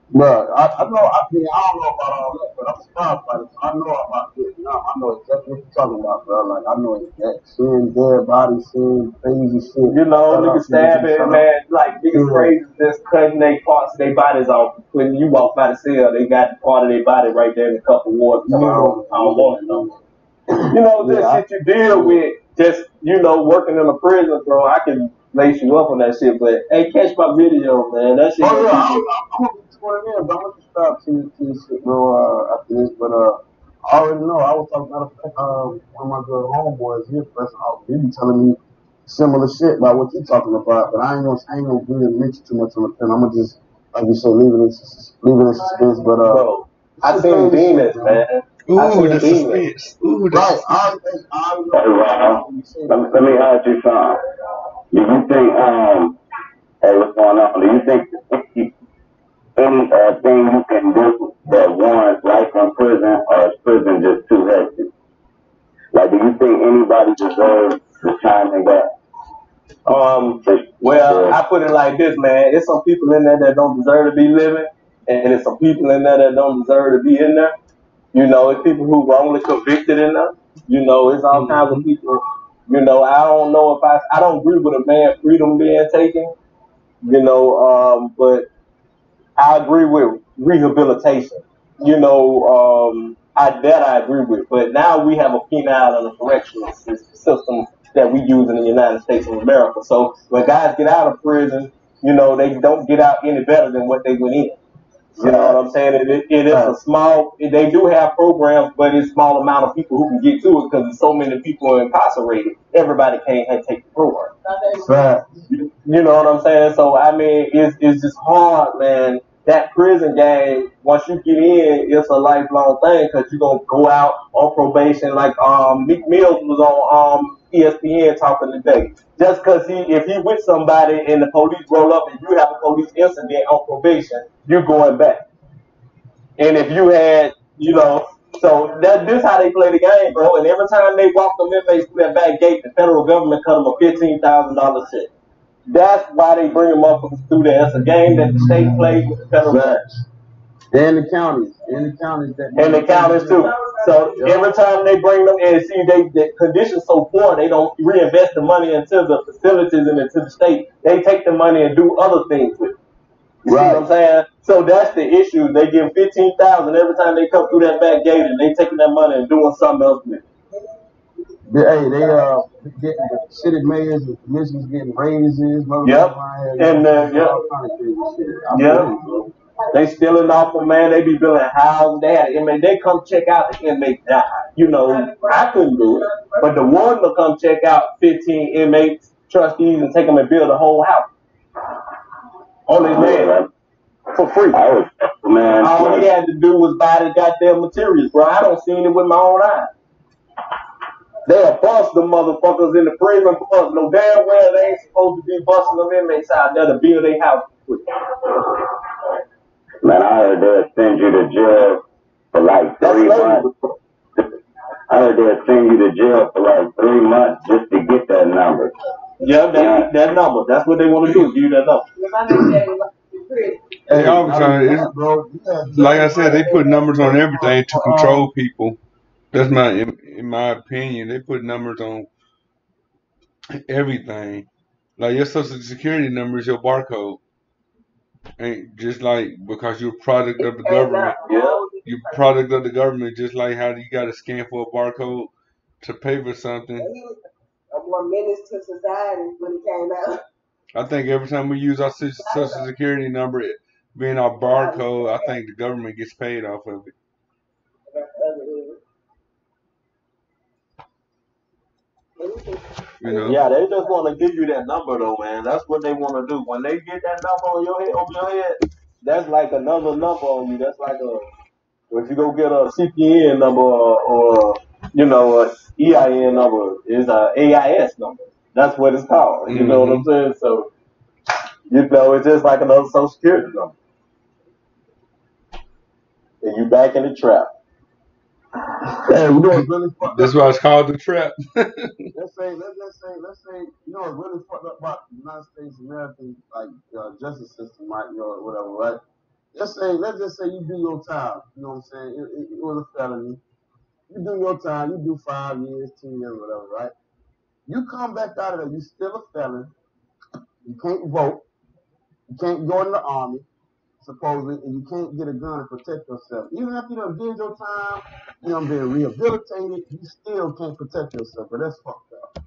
Bro, I know, I don't know about all that, but I'm surprised by it. I know about this now. I know exactly what you're talking about, bro. Like, I know that seeing dead bodies, seeing crazy shit. You know, niggas stabbing, man, like niggas crazy just cutting their parts of their bodies off. When you walk by the cell, they got part of their body right there in a cup of water. I don't want it, no. You know, this shit you deal with, just, you know, working in a prison, bro, I can lace you up on that shit, but hey, catch my video, man. That shit. Oh, yeah, I'm gonna be 20 minutes, but I'm gonna subscribe to this shit, bro, after this, but, I already know. I was talking about one of my good homeboys here, he be telling me similar shit about what you're talking about, but I ain't gonna really mention too much on the pen. I'm gonna just, like you said, leave it in suspense, but, bro, I seen demons, man. Ooh, the suspense. Ooh, the right. Let me ask you something. Do you think, hey, what's going on? Do you think any thing you can do that warrants life in prison, or is prison just too hectic? Like, do you think anybody deserves the time they got? Well, I put it like this, man. There's some people in there that don't deserve to be living, and there's some people in there that don't deserve to be in there. You know, it's people who wrongly convicted in there. You know, it's all kinds of people. You know, I don't know if I don't agree with a man's freedom being taken. You know, but I agree with rehabilitation. You know, I agree with. But now we have a penal and a correctional system that we use in the United States of America. So when guys get out of prison, you know, they don't get out any better than what they went in. You know what I'm saying? It is a small, they do have programs, but it's a small amount of people who can get to it because there's so many people incarcerated. Everybody can't take the program. Right. You know what I'm saying? So, I mean, it's just hard, man. That prison game, once you get in, it's a lifelong thing because you're going to go out on probation. Like Meek Mills was on ESPN talking today. Just because if he with somebody and the police roll up and you have a police incident on probation, you're going back. And if you had, you know, so this how they play the game, bro. And every time they walk them inmates through that back gate, the federal government cut them a $15,000 check. That's why they bring them up through there. It's a game that the state plays with the federal government. And the counties. And the counties too. So every time they bring them in, see the conditions so poor, they don't reinvest the money into the facilities and into the state. They take the money and do other things with it. You see what I'm saying? So that's the issue. They give $15,000 every time they come through that back gate, and they taking that money and doing something else with it. Hey, they getting the city mayors and commissioners getting raises. Yep. And they stealing off them, man. They be building houses. They had an inmate. They come check out the inmate die. You know, I couldn't do it, but the warden will come check out 15 inmates, trustees, and take them and build a whole house on his land. for free. Man, all he had to do was buy the goddamn materials, bro. I don't seen it with my own eyes. They'll bust them motherfuckers in the prison bus. No damn well they ain't supposed to be busting them inmates out there to build their house. Man, I heard they'll send you to jail for like 3 months. I heard they'll send you to jail for like 3 months just to get that number. Yeah, that number. That's what they want to do. Give you that number. Hey, all the time, like I said, they put numbers on everything to control people. That's in my opinion, they put numbers on everything. Like your social security number is your barcode. Ain't just like because you're a product of the government. You're a product of the government, just like how you got to scan for a barcode to pay for something. A more menace to society when it came out. I think every time we use our social security number, it being our barcode, I think the government gets paid off of it. You know? Yeah, they just want to give you that number though, man. That's what they want to do. When they get that number on your head, over your head, that's like another number on you. That's like if you go get a CPN number or you know, a EIN number is a AIS number. That's what it's called. You know what I'm saying? So, you know, it's just like another social security number. And you back in the trap. Hey, we know it's really fucked That's up. why it's called the trap. let's say, you know what's really fucked up about the United States American justice system, right? You know, whatever, right? Let's just say you do your time. You know what I'm saying? It was a felony. You do your time. You do 5 years, 10 years, whatever, right? You come back out of there. You still a felon. You can't vote. You can't go in the army, supposedly, and you can't get a gun to protect yourself. Even if you done did your time, you done been rehabilitated, you still can't protect yourself. But that's fucked up.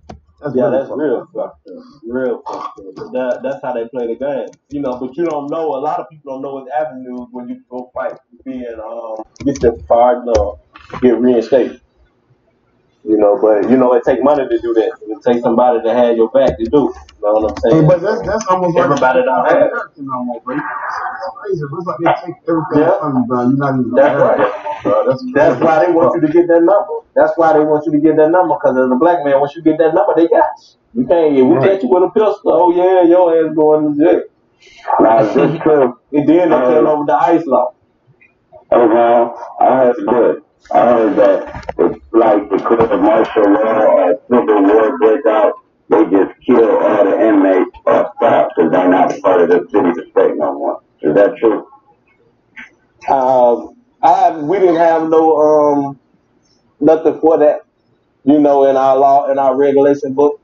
That's real fucked up. Real fucked up. That's how they play the game. You know, but you don't know. A lot of people don't know what avenues when you go fight being get your pardon or get reinstated. You know, but you know it take money to do that. It takes somebody to have your back to do it. You know what I'm saying? But that's almost everybody don't have it. No more, bro. It's crazy. It's like they take everything from you, bro. You're not even. That's right. Bro. That's why they want you to get that number. That's why they want you to get that number. Because as a black man, once you get that number, they got you. You can't. If we catch you with a pistol, oh yeah, your ass going to jail. That's just true. And then they turn over the ICE law. Okay, I heard good. I heard that it's like because of martial law or civil war break out, they just kill all the inmates or staff because they're not part of the city to state no more. Is that true? We didn't have no nothing for that, you know, in our law, in our regulation book.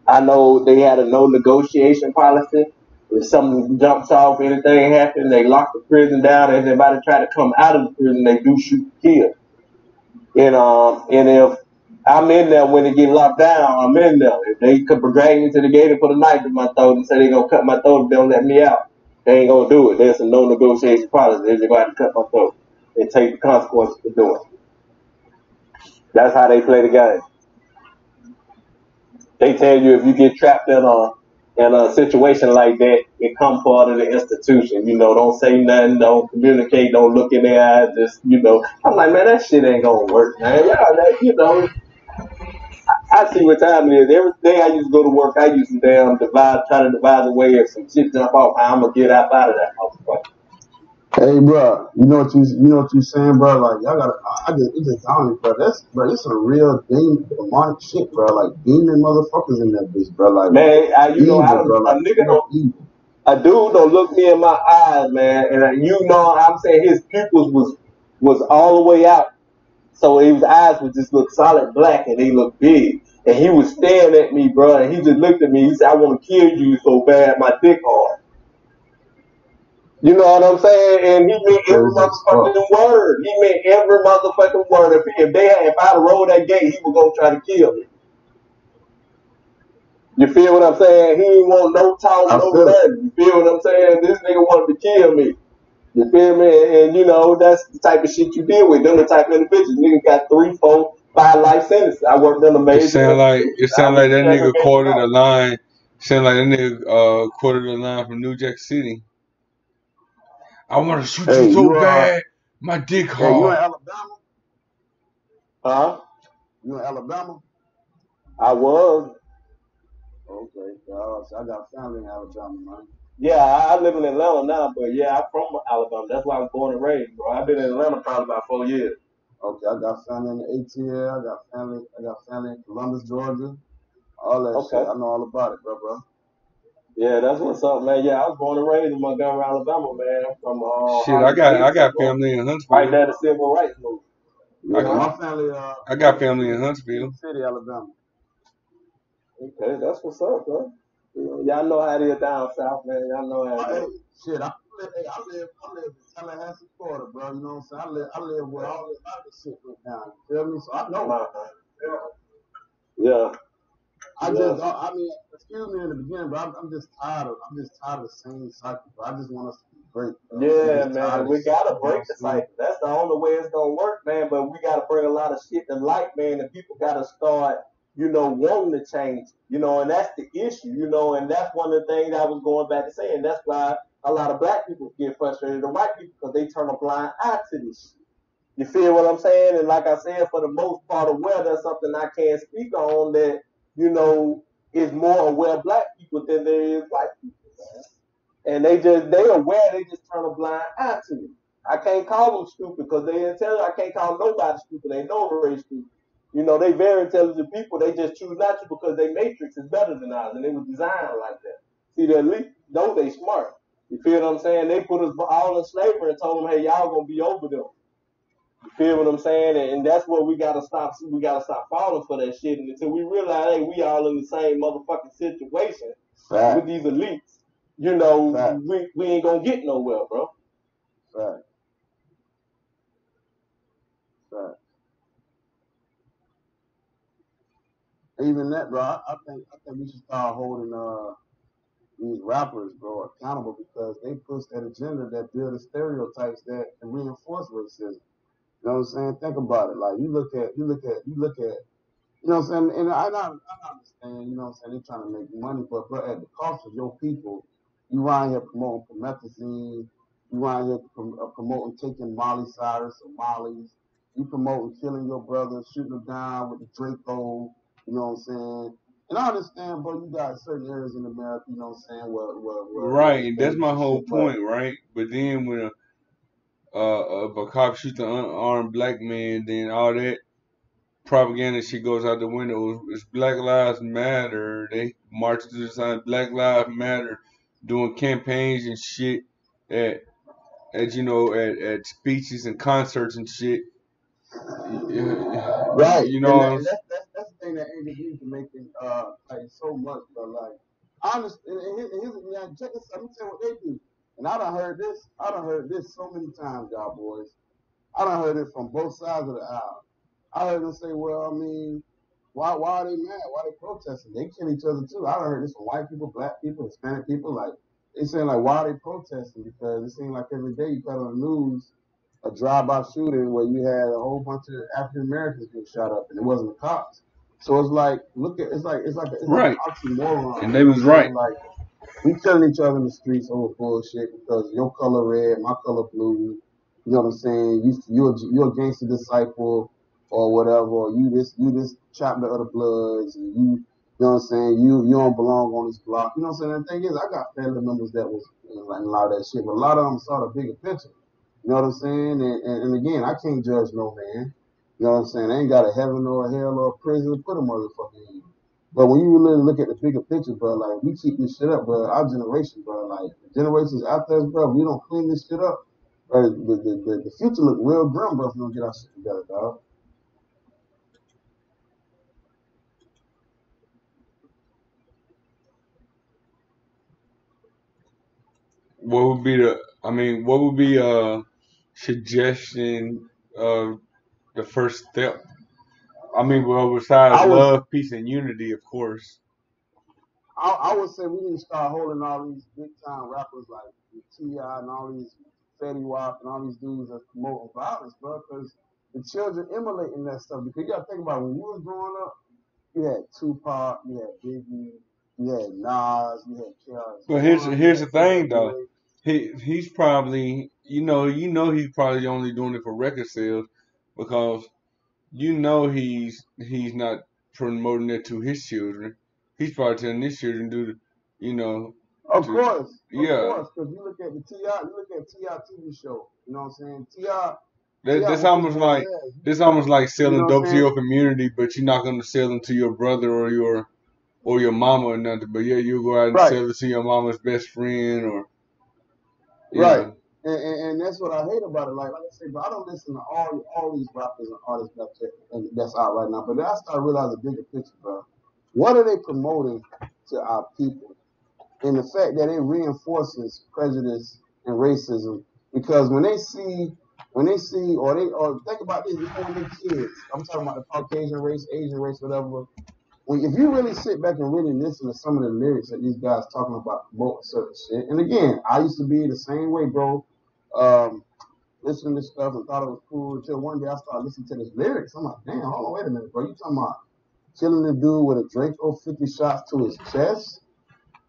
I know they had a no negotiation policy. If something jumps off, anything happens, they lock the prison down. If anybody try to come out of the prison, they do shoot to kill. And if I'm in there when it get locked down, I'm in there. If they could drag me to the gate and put a knife in my throat and say they gonna cut my throat if they don't let me out, they ain't gonna do it. There's a no negotiation policy. They're just gonna have to cut my throat and take the consequences for doing it. That's how they play the game. They tell you if you get trapped in a situation like that, it come part of the institution. You know, don't say nothing, don't communicate, don't look in their eyes. Just, you know, I'm like, man, that shit ain't gonna work, man. Yeah, you know, I see what time it is. Every day I used to go to work, I used to try to devise a way if some shit jump off, I'm gonna get out of that motherfucker. Hey, bro, you know what you saying, bro? Like, y'all gotta, it just dawned me, bro. It's some real demonic shit, bro. Like, demon motherfuckers in that bitch, bro. Like, man, evil, a dude don't look me in my eyes, man, and you know, I'm saying his pupils was all the way out, so his eyes would just look solid black, and they look big, and he was staring at me, bro, and he just looked at me. He said, "I want to kill you so bad, my dick hard." You know what I'm saying? And he meant every motherfucking word. He meant every motherfucking word. If I'd rolled that gate, he was gonna try to kill me. You feel what I'm saying? He didn't want no talk, no nothing. You feel what I'm saying? This nigga wanted to kill me. You feel me? And you know, that's the type of shit you deal with. Them the type of individuals. Niggas got 3, 4, 5 life sentences. I worked in a major. It sound like that nigga quoted a line. Sound like that nigga quoted a line from New Jack City. I want to shoot Hey, you so you bad, my dick yeah, you in hard. Alabama? Huh? You in Alabama? I was. Okay, so I got family in Alabama, man. Yeah, I live in Atlanta now, but yeah, I'm from Alabama. That's why I was born and raised, bro. I've been in Atlanta probably about 4 years. Okay, I got family in the ATL. I got family in Columbus, Georgia. All that shit. Okay. I know all about it, bro. Yeah, that's what's up, man. Yeah, I was born and raised in Montgomery, Alabama, man. I'm from Shit, Harlem I Davidson, got bro. family in Right Huntsville. there, the civil rights movement. Yeah, You know? my family, I my got family family in in Huntsville. City, Alabama. Okay, that's what's up, bro. You know, y'all know how it is down south, man. Y'all know how it Hey, is. shit, I live in Tallahassee, Florida, bro. You know what I'm saying? I live where all this shit went down. You feel me? So I know. Yeah. I Yeah. just, I mean, excuse me in the beginning, but I'm just tired of the same cycle, bro. I just want us to be great, bro. Yeah, man, we gotta shit, break the cycle. That's the only way it's gonna work, man. But we gotta bring a lot of shit to light, man, and people gotta start, wanting to change, and that's the issue, and that's one of the things I was going back to saying. That's why a lot of black people get frustrated with white people because they turn a blind eye to this shit. You feel what I'm saying? And like I said, for the most part, aware that's something I can't speak on that, is more aware black people than there is white people. And they aware, they just turn a blind eye to it. I can't call them stupid because they intelligent. I can't call nobody stupid. They know they're stupid. They very intelligent people. They just choose not to because their matrix is better than ours, and it was designed like that. See, they at least know they smart. You feel what I'm saying? They put us all in slavery and told them, "Hey, y'all gonna be over them." You feel what I'm saying? And that's what we gotta stop. We gotta stop falling for that shit. And until we realize, hey, we all in the same motherfucking situation with these elites, we ain't gonna get nowhere, bro. Right. Even that, bro. I think we should start holding these rappers, bro, accountable because they push that agenda that build the stereotypes that can reinforce racism. You know what I'm saying? Think about it. Like you look at, you know what I'm saying? And I understand, you know what I'm saying? They're trying to make money, but at the cost of your people, you around here promoting promethazine, you around here promoting taking Molly Cyrus or Molly's, you promoting killing your brother, shooting them down with the Draco, you know what I'm saying? And I understand, bro, you got certain areas in America, you know what I'm saying, where Right, it's and that's dangerous my and whole shit, but point, right? But then when if a cop shoots an unarmed black man, then all that propaganda shit goes out the window. It's Black Lives Matter. They march to the sign Black Lives Matter, doing campaigns and shit at at speeches and concerts and shit. right, You and, know, that's the thing that ADB can make it like so much, but like honest, check this out. Let me tell you what they do. And I done heard this so many times, y'all boys. I done heard it from both sides of the aisle. I heard them say, well, I mean, why are they mad? Why are they protesting? They kill each other too. I done heard this from white people, black people, Hispanic people. Like they saying like, why are they protesting? Because it seems like every day you got on the news a drive-by shooting where you had a whole bunch of African Americans getting shot up, and it wasn't the cops. So it's like, it's like an right, oxymoron. and You they know what was I'm right. saying? Like we killing each other in the streets over bullshit because your color red, my color blue. You know what I'm saying? You're a gangster disciple or whatever. Or you this chapter of the Bloods, and you know what I'm saying? You don't belong on this block. You know what I'm saying? The thing is, I got family members that was in a lot of that shit, but a lot of them saw the bigger picture. You know what I'm saying? And again, I can't judge no man. You know what I'm saying? They ain't got a heaven or a hell or a prison to put a motherfucker in. But when you really look at the bigger picture, bro, like we keep this shit up, bro. Our generation, bro, like the generations after us, bro, we don't clean this shit up. Bro, the future look real grim, bro, if we don't get our shit together, dog. What would be what would be a suggestion of the first step? Well, besides I was love, peace, and unity, of course. I would say we need to start holding all these big time rappers like T.I. and all these Fetty Wap and all these dudes that's promoting violence, bro, because the children emulating that stuff. Because you gotta think about it, when you was growing up, you had Tupac, you had Biggie, you had Nas, you had KRS But One, you here's had the thing, though. NWA. He's probably he's probably only doing it for record sales because he's not promoting it to his children. He's probably telling his children Of to, course, yeah. because you look at T.I. TV show. You know what I'm saying? T.I. This whoop his almost boy like ass. this almost like You selling know what I'm dope to saying? your community, but you're not gonna sell them to your brother or your mama or nothing. But yeah, you go out and Right, sell it to your mama's best friend or right. yeah. And that's what I hate about it. Like I say, but I don't listen to all these rappers and artists that's out right now. But then I start realizing the bigger picture, bro. What are they promoting to our people? And the fact that it reinforces prejudice and racism because when they see or think about this, even when they're kids, I'm talking about the Caucasian race, Asian race, whatever. If you really sit back and really listen to some of the lyrics that these guys talking about certain shit, and again, I used to be the same way, bro. Um, Listening to stuff and thought it was cool until one day I started listening to this lyrics. I'm like, damn, hold on, wait a minute, bro. You talking about killing the dude with a Draco 50 shots to his chest?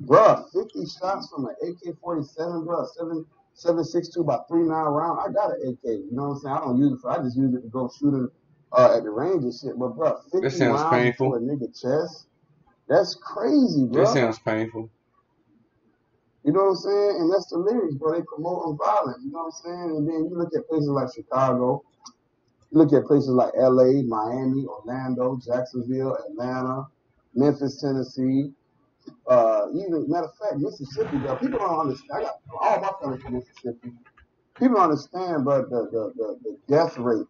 Bruh, 50 shots from an AK-47, bruh, 7.62 by 3.9 round. I got an AK. You know what I'm saying? I don't use it I just use it to go shoot it at the range and shit. But bruh, That 50 sounds rounds into painful. a nigga chest. That's crazy, That bruh. sounds painful. You know what I'm saying? And that's the lyrics, bro. They promoting violence. You know what I'm saying? And then you look at places like Chicago. You look at places like LA, Miami, Orlando, Jacksonville, Atlanta, Memphis, Tennessee. Even matter of fact, Mississippi, bro. People don't understand. I got all my family from Mississippi. People don't understand, but the death rate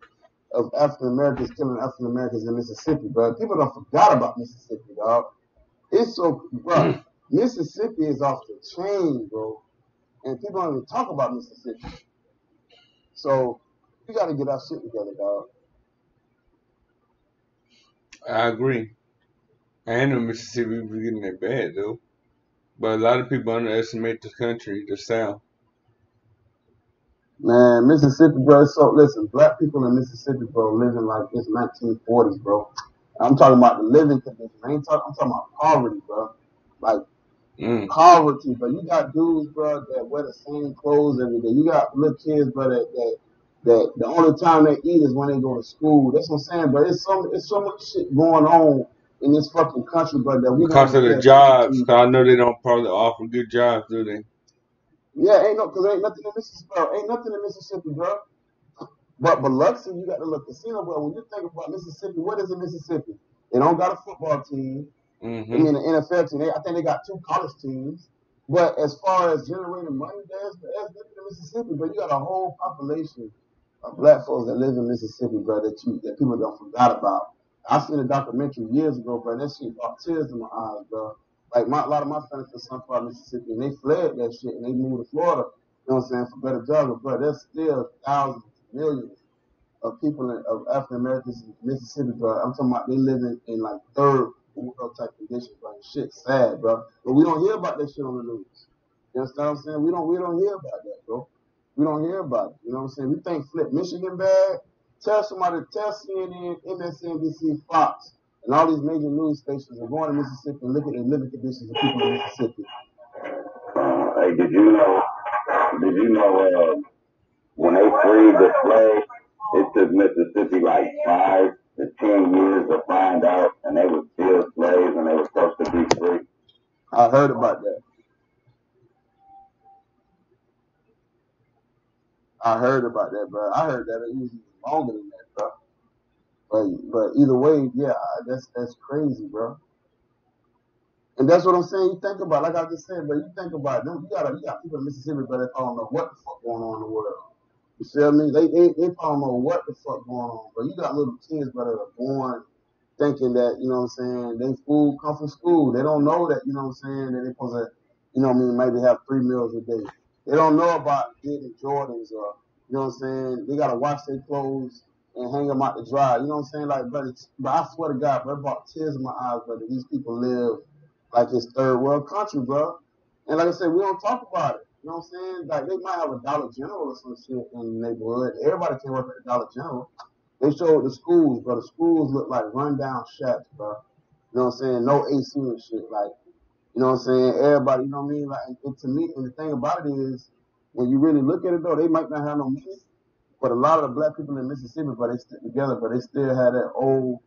of African Americans killing African Americans in Mississippi, bro. People don't forgot about Mississippi, dog. It's so, bro. Mississippi is off the chain, bro, and people don't even talk about Mississippi. So we got to get our shit together, dog. I agree. I know Mississippi was getting that bad though. But a lot of people underestimate the country, the South. Man, Mississippi, bro. So listen, black people in Mississippi, bro, living like it's 1940s, bro. I'm talking about the living conditions. I'm talking about poverty, bro. Like poverty, but you got dudes, bro, that wear the same clothes every day. You got little kids, bro, that the only time they eat is when they go to school. That's what I'm saying, bro. It's so much shit going on in this fucking country, bro, that we don't Because even of pay the attention jobs. to. 'Cause I know they don't probably offer good jobs, do they? Yeah, ain't nothing in Mississippi, bro. Ain't nothing in Mississippi, bro. But Biloxi, you got to look casino. But when you think about Mississippi, what is in Mississippi? They don't got a football team. I mean, the NFL team. I think they got 2 college teams. But as far as generating money, there's nothing in Mississippi. But you got a whole population of black folks that live in Mississippi, bro. That people don't forgot about. I seen a documentary years ago, bro. That shit brought tears in my eyes, bro. Like a lot of my friends from some part of Mississippi, and they fled that shit and they moved to Florida. You know what I'm saying, for better jobs, but there's still thousands, millions of people of African Americans in Mississippi, bro. I'm talking about they live in like third world type conditions, bro. Shit's sad, bro. But we don't hear about that shit on the news. You understand what I'm saying? We don't hear about that, bro. We don't hear about it. You know what I'm saying? We think Flip Michigan bad. Tell CNN, MSNBC, Fox, and all these major news stations are going to Mississippi and look at the living conditions of people in Mississippi. Hey, did you know when they freed the slaves, it took Mississippi like 5 to 10 years to find out, and they were still slaves and they were supposed to be free. I heard about that. I heard about that, bro. I heard that it was even longer than that, bro. But either way, yeah, that's crazy, bro. And that's what I'm saying. You think about, like I just said, but you think about them. You got people in Mississippi, but they don't know what the fuck going on in the world. You feel me? They don't know what the fuck going on. But you got little kids, but that are born thinking that, you know what I'm saying, they food come from school. They don't know that, you know what I'm saying, that they're supposed to, you know what I mean, maybe have 3 meals a day. They don't know about getting Jordans or, you know what I'm saying, they got to wash their clothes and hang them out to dry. You know what I'm saying? Like, but I swear to God, bro, it brought tears in my eyes, brother. These people live like it's third world country, bro. And like I said, we don't talk about it. You know what I'm saying? Like, they might have a Dollar General or some shit in the neighborhood. Everybody can work at the Dollar General. They showed the schools, bro. The schools look like rundown shacks, bro. You know what I'm saying? No AC and shit. Like, you know what I'm saying? Everybody, you know what I mean? Like, and to me, and the thing about it is, when you really look at it though, they might not have no money, but a lot of the black people in Mississippi, but they stick together, but they still have that old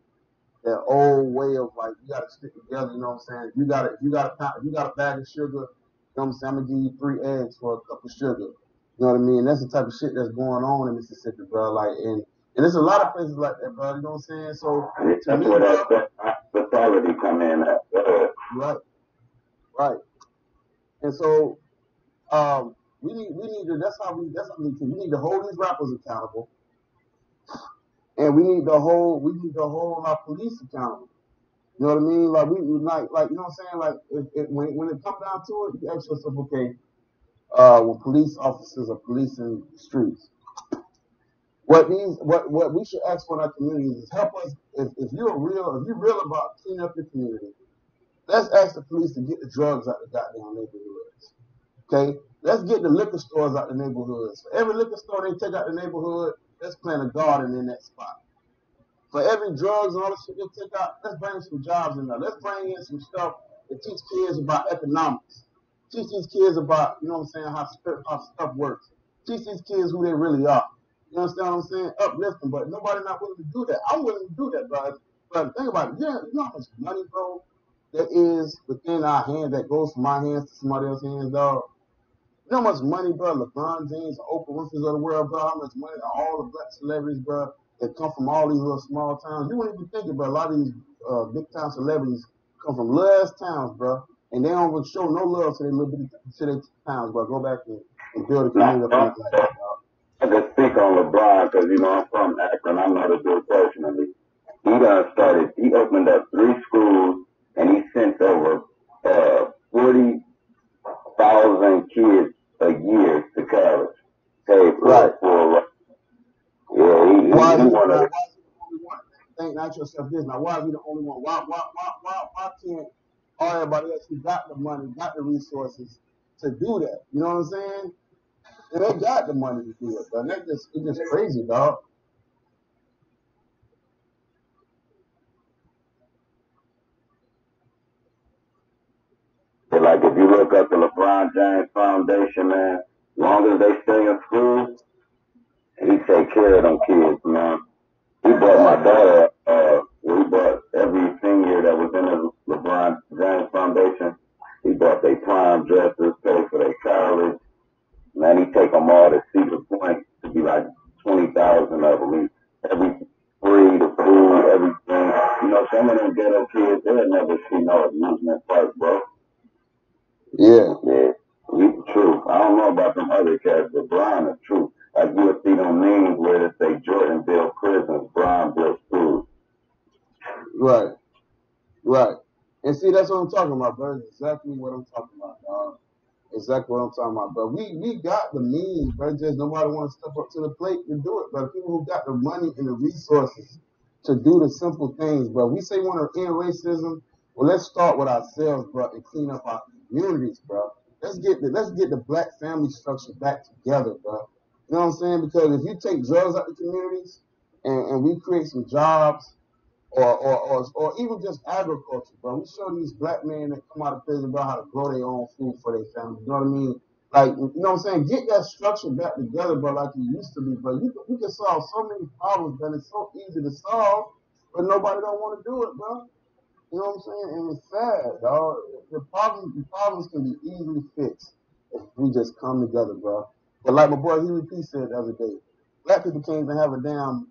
way of like you gotta stick together. You know what I'm saying? You got a bag of sugar. You know what I'm saying? I'm gonna give you 3 eggs for a cup of sugar. You know what I mean? That's the type of shit that's going on in Mississippi, bro. Like, and there's a lot of places like that, bro. You know what I'm saying? So that's where that hospitality come in at. Right. And so we need to. That's how we need to. We need to hold these rappers accountable, and we need to hold our police accountable. You know what I mean? Like we like you know what I'm saying? Like when it comes down to it, you ask yourself, okay, when police officers are policing the streets, what we should ask for in our communities is help us if you're real about cleaning up your community, let's ask the police to get the drugs out the goddamn neighborhoods. Okay? Let's get the liquor stores out the neighborhoods. For every liquor store they take out the neighborhood, let's plant a garden in that spot. For every drugs and all the shit they take out, let's bring some jobs in there. Let's bring in some stuff that teach kids about economics. Teach these kids about, you know what I'm saying, how stuff works. Teach these kids who they really are. You understand what I'm saying? Uplift them, but nobody not willing to do that. I'm willing to do that, bro. But think about it. Yeah, you know how much money, bro, that is within our hands that goes from my hands to somebody else's hands, dog. You know how much money, bro, LeBron James, Oprah Winfrey of the world, bro, how much money all the black celebrities, bro, that come from all these little small towns. You wouldn't even think about a lot of these big time celebrities come from little ass towns, bro, and they don't even show no love to their little bitty to their towns, bro. Go back and build a community up like that, dog. I just speak on LeBron because, you know, I'm from Akron. I know the dude personally. He opened up 3 schools and he sent over 40,000 kids a year to college. Paid for yeah, he one of the Ask yourself this now, why are we the only one? Why can't everybody else who got the money, got the resources to do that? You know what I'm saying? And they got the money to do it, but it's just crazy, dog. But like if you look up the LeBron James Foundation, man, as long as they stay in school, he take care of them kids, man. He bought my daughter, he bought every senior that was in the LeBron James Foundation. He bought their prom dresses, paid for their college. Man, he take them all to Cedar Point to be like 20,000 of them. Every free, the food, everything. You know, some of them ghetto kids, they'll never see no amusement park, bro. Yeah. Yeah. He's the truth. I don't know about them other cats, but Brian is true. Like you'll see them memes where they say Jordan built prisons, Brian built schools. Right. And see, that's what I'm talking about, bro. That's exactly what I'm talking about, dog. Exactly what I'm talking about, bro. We got the means, bro. Just nobody want to step up to the plate to do it, but people who got the money and the resources to do the simple things, bro. We say we want to end racism. Well, let's start with ourselves, bro, and clean up our communities, bro. Let's get the black family structure back together, bro. You know what I'm saying? Because if you take drugs out the communities and we create some jobs or even just agriculture, bro. We show these black men that come out of prison about how to grow their own food for their family. You know what I mean? Like, you know what I'm saying? Get that structure back together, bro, like it used to be, bro. We can solve so many problems, but it's so easy to solve, but nobody don't want to do it, bro. You know what I'm saying? And it's sad, dog. The problems can be easily fixed if we just come together, bro. But like my boy Huey P said the other day, black people can't even have a damn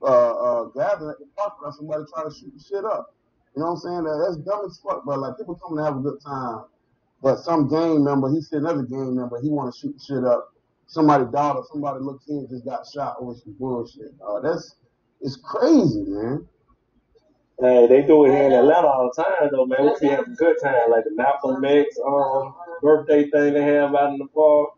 gathering at the park where somebody trying to shoot the shit up. You know what I'm saying? That's dumb as fuck, bro. Like people coming to have a good time, but some gang member, he said another gang member, he want to shoot the shit up. Somebody's daughter, somebody little kid just got shot over some bullshit. It's crazy, man. Hey, they do it here in Atlanta all the time, though, man. We be having a good time, like the Malcolm X birthday thing they have out in the park.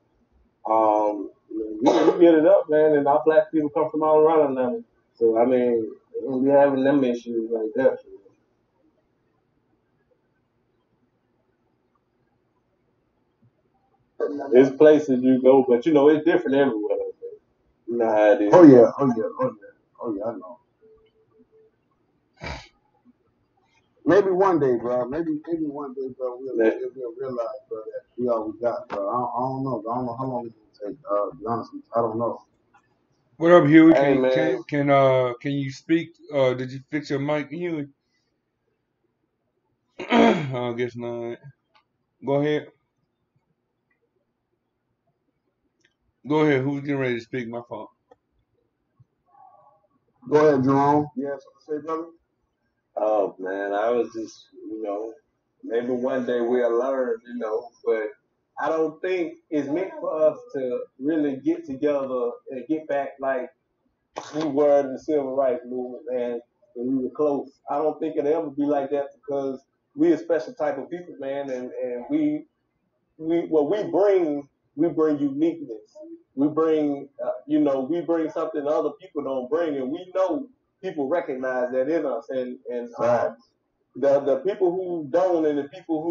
We get it up, man, and our black people come from all around Atlanta. So I mean, we having them issues like that. There's places you go, but you know it's different everywhere. You know how it is. Oh yeah, I know. Maybe one day, bro. Maybe one day, bro. We'll realize, bro, that we all we got, bro. I don't know. I don't know how long it's gonna take. To be honest with you, I don't know. What up, Huey? Hey, man. Can you speak? Did you fix your mic, Huey? I guess not. Go ahead. Go ahead. Who's getting ready to speak? My fault. Go ahead, Jerome. You have something to say, brother? Oh man, I was just, maybe one day we'll learn, but I don't think it's meant for us to really get together and get back like we were in the civil rights movement, man, when we were close. I don't think it'll ever be like that because we a special type of people, man, and we bring uniqueness. We bring, we bring something other people don't bring, and we know people recognize that in us. And the people who don't and the people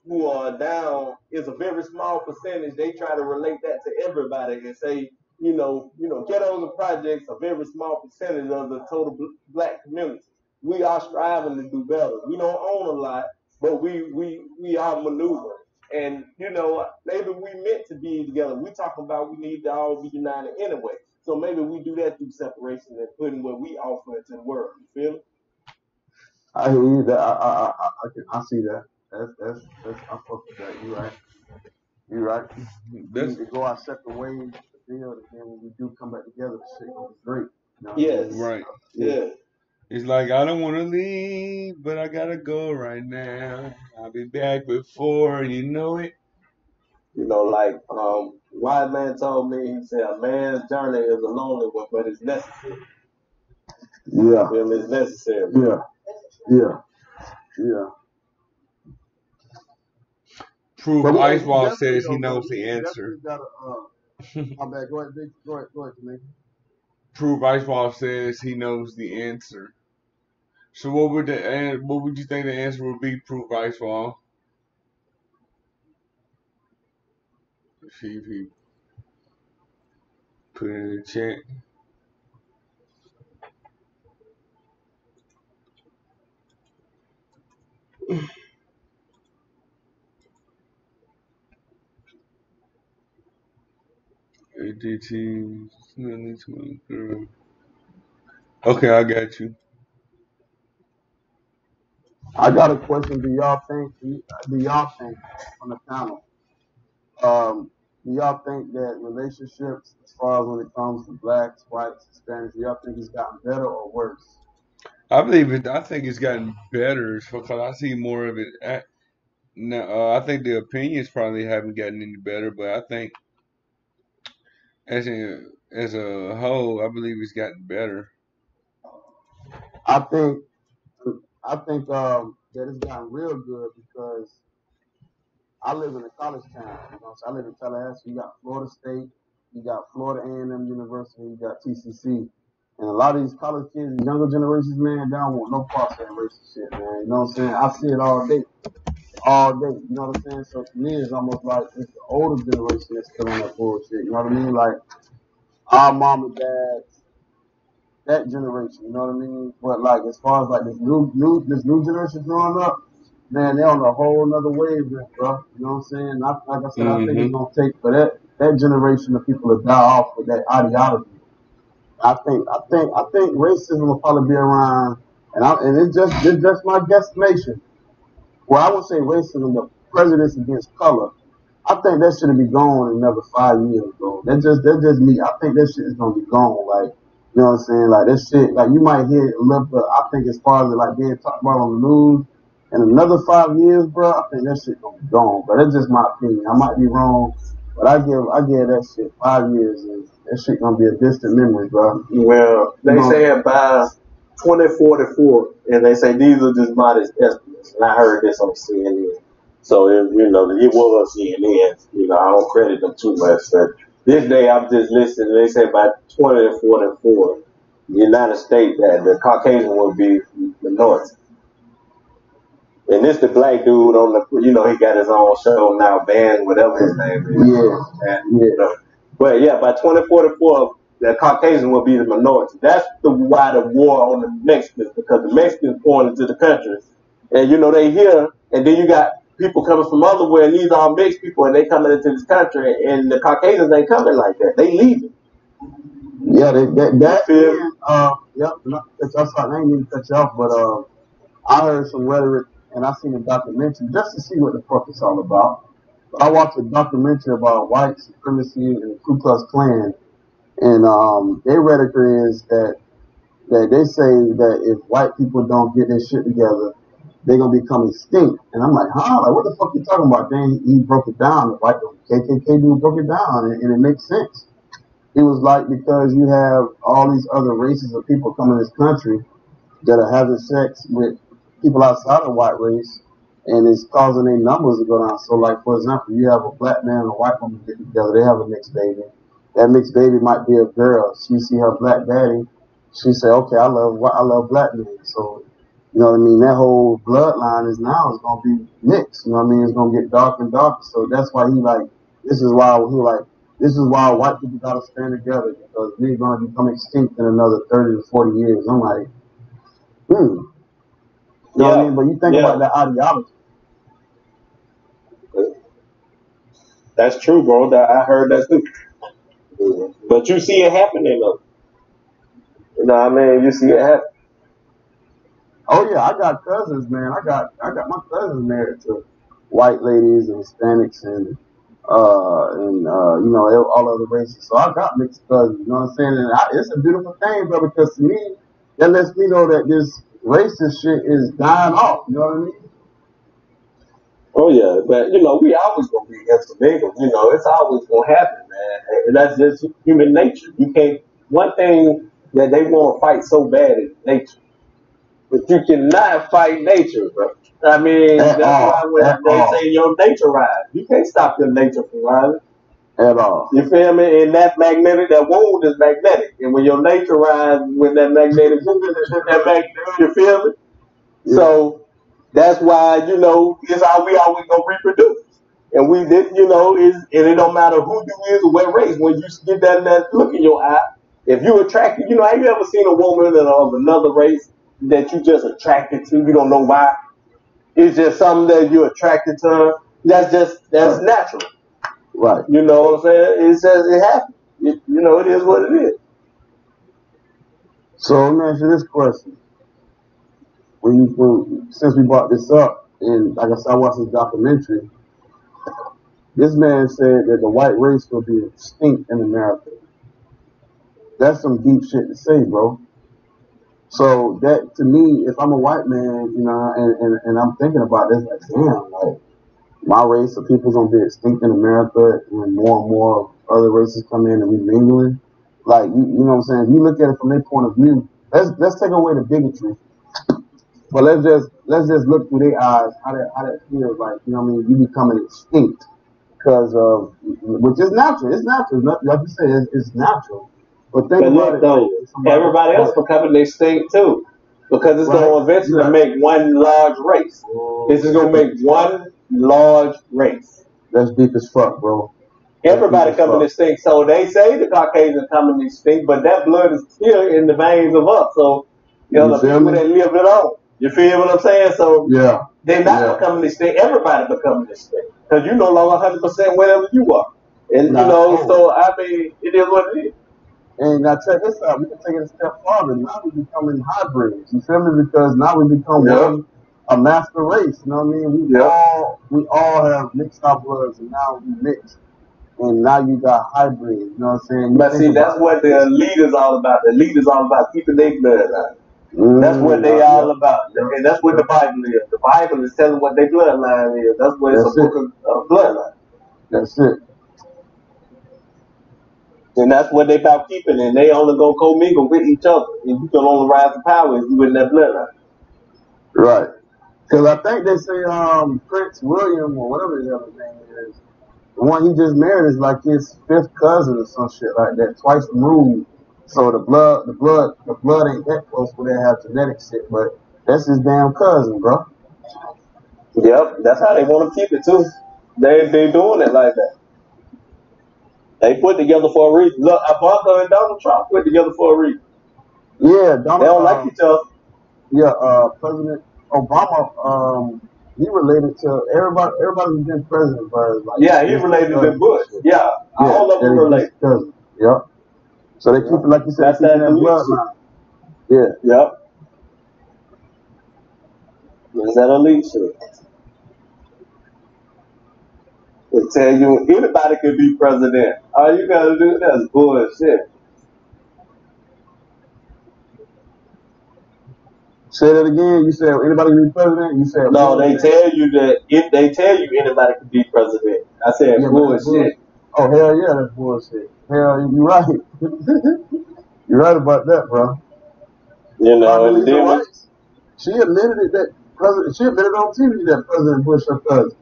who are down is a very small percentage. They try to relate that to everybody and say, ghettos and projects are a very small percentage of the total black community. We are striving to do better. We don't own a lot, but we are maneuvering. And maybe we meant to be together. We talking about we need to all be united anyway. So maybe we do that through separation and putting what we offer into the world. You feel me? I hear you. That I see that. That's I fuck with that. You right. You right. We need to go our separate ways to build, and then when we do come back together, the shit gonna be great. You know what I mean? Right. Yeah. It's like I don't want to leave, but I gotta go right now. I'll be back before you know it. Like Wise Man told me, he said, a man's journey is a lonely one, but it's necessary. Yeah. It's necessary. Yeah. Proof But Iceball says he knows the answer. Gotta, my bad. Go ahead, Vic. Go ahead, Jamaica. Proof Iceball says he knows the answer. So what would you think the answer would be, Proof Iceball? See if he put it in the chat. ADT. Okay, I got you. I got a question. Do y'all think on the panel? Do y'all think that relationships, as far as when it comes to blacks, whites, Hispanics, do y'all think it's gotten better or worse? I think it's gotten better because I see more of it. I think the opinions probably haven't gotten any better, but I think as a whole, I believe it's gotten better. I think that it's gotten real good because I live in a college town. So I live in Tallahassee. You got Florida State, you got Florida A&M University, you got TCC, and a lot of these college kids, these younger generations, man, they don't want no parts of that racist shit, man. You know what I'm saying? I see it all day. You know what I'm saying? So to me, it's almost like it's the older generation that's still on that bullshit. You know what I mean? Like our mom and dads, that generation. You know what I mean? But like as far as like this new generation growing up, man, they're on a whole nother wavelength, bro. You know what I'm saying? Like I said, I think it's gonna take for that generation of people to die off with that ideology. I think racism will probably be around, and it's just my guesstimation. Well, I would say racism, the prejudice against color. I think that should be gone in another 5 years, bro. That's just me. I think that shit is gonna be gone. Like, you know what I'm saying? Like that shit, like you might hear it a little bit. I think as far as like being talked about on the news, in another 5 years, bro, I think that shit gonna be gone. But that's just my opinion. I might be wrong, but I give that shit 5 years, and that shit gonna be a distant memory, bro. Well, they say by 2044, and they say these are just modest estimates. And I heard this on CNN. So, it was CNN. I don't credit them too much. But this day, I'm just listening. They say by 2044, the United States, that the Caucasian will be minority. And this the black dude on the, he got his own show now, band, whatever his name is. But yeah, by 2044, the Caucasian will be the minority. That's why the war on the Mexicans, because the Mexicans pouring into the country, and you know they here, and then you got people coming from otherwhere, and these are mixed people, and they coming into this country, and the Caucasians ain't coming like that. They leaving. Yeah, yep. I'm sorry, I ain't even cut you off, but I heard some rhetoric and I seen a documentary just to see what the fuck it's all about. I watched a documentary about white supremacy and the Ku Klux Klan, and their rhetoric is that they say that if white people don't get their shit together, they're gonna become extinct. And I'm like, huh? Like, what the fuck you talking about? Then he broke it down. The white KKK dude broke it down, and it makes sense. It was like because you have all these other races of people coming to this country that are having sex with people outside of white race, and it's causing their numbers to go down. So, like for example, you have a black man and a white woman get together, they have a mixed baby. That mixed baby might be a girl. She see her black daddy, she say, okay, I love black men. So, you know what I mean? That whole bloodline is gonna be mixed. You know what I mean? It's gonna get darker and darker. So that's why this is why white people gotta stand together, because we're gonna become extinct in another 30 to 40 years. I'm like, you know what I mean? But you think about that ideology. That's true, bro. I heard that too. But you see it happening though. You know what I mean? You see it happen. Oh yeah, I got cousins, man. I got my cousins married to white ladies and Hispanics and you know, all other races. So I got mixed cousins. You know what I'm saying? And it's a beautiful thing, bro, because to me, that lets me know that this racist shit is dying off. You know what I mean? Oh yeah, but you know, we always gonna be intermingled. You know, it's always gonna happen, man. And that's just human nature. You can't. One thing that they want to fight so bad is nature, but you cannot fight nature, bro. I mean, that's why when they say your nature rise, you can't stop your nature from rising. At all. You feel me? And that wound is magnetic. And when your nature rises with that magnetic wound, you feel me? Yeah. So that's why, you know, it's how we always gonna reproduce. And you know, and it don't matter who you is or what race. When you get that look in your eye, if you attracted, you know, have you ever seen a woman of another race that you just attracted to? You don't know why. It's just something that you're attracted to her. That's natural. Right. You know what I'm saying? It's just, it happens. You know, it is what it is. So let me ask you this question. Since we brought this up, and like I said, I watched this documentary, this man said that the white race will be extinct in America. That's some deep shit to say, bro. So that, to me, if I'm a white man, you know, and I'm thinking about this, like, damn, like, my race of people's gonna be extinct in America when more and more other races come in and we mingling. Like, you know what I'm saying? If you look at it from their point of view, let's take away the bigotry. But let's just look through their eyes, how that feels like, you know what I mean? You becoming extinct because of, which is natural. It's natural. It's not, like you say, it's natural. But think about it. Though, everybody else becoming extinct too, because it's going to eventually make one large race. This is going to make one large race. That's deep as fuck, bro. Everybody coming extinct. So they say the Caucasians coming extinct, but that blood is still in the veins of us. So, you know, the people that live it on. You feel what I'm saying? So yeah, they're not becoming extinct. Everybody becoming extinct because you're no longer 100% wherever you are. And you know, so I mean, it is what it is. And now check this out. We can take it a step farther. Now we becoming hybrids. You feel me? Because now we become a master race. You know what I mean? We all have mixed our bloods, and now we mix. And now you got hybrids. You know what I'm saying? But see, that's what the elite is all about. The elite is all about keeping their bloodline. That's what they all about. And that's what the Bible is. The Bible is telling what their bloodline is. That's what it's a book of bloodline. That's it. And that's what they about keeping, and they only gonna commingle with each other. And you can only rise to power if you in that bloodline. Right. Because I think they say Prince William or whatever his other name is, the one he just married is like his fifth cousin or some shit like that, twice removed. So the blood ain't that close where they have genetic shit, but that's his damn cousin, bro. Yep, that's how they want to keep it too. They doing it like that. They put together for a reason. Look, Ivanka and Donald Trump put together for a reason. Yeah, Donald. They don't like each other. Yeah, President Obama, he related to everybody. Everybody who's been president, bro. Like, Yeah, he related to Bush. Yeah, all of them related. Yep. So they keep it, like you said, That's keeping that that elite bloodline. shit. Yeah. Yep. That's that elite shit. They tell you anybody can be president. All you gotta do is bullshit. Say that again. You said anybody can be president. You said No, they bullshit. tell you that if they tell you anybody can be president. I said Yeah, bullshit. Oh hell yeah, that's bullshit. Hell, you right. You're right about that, bro. You know, and Condoleezza then when, Rice, she admitted it that President. She admitted on TV that President Bush her cousin.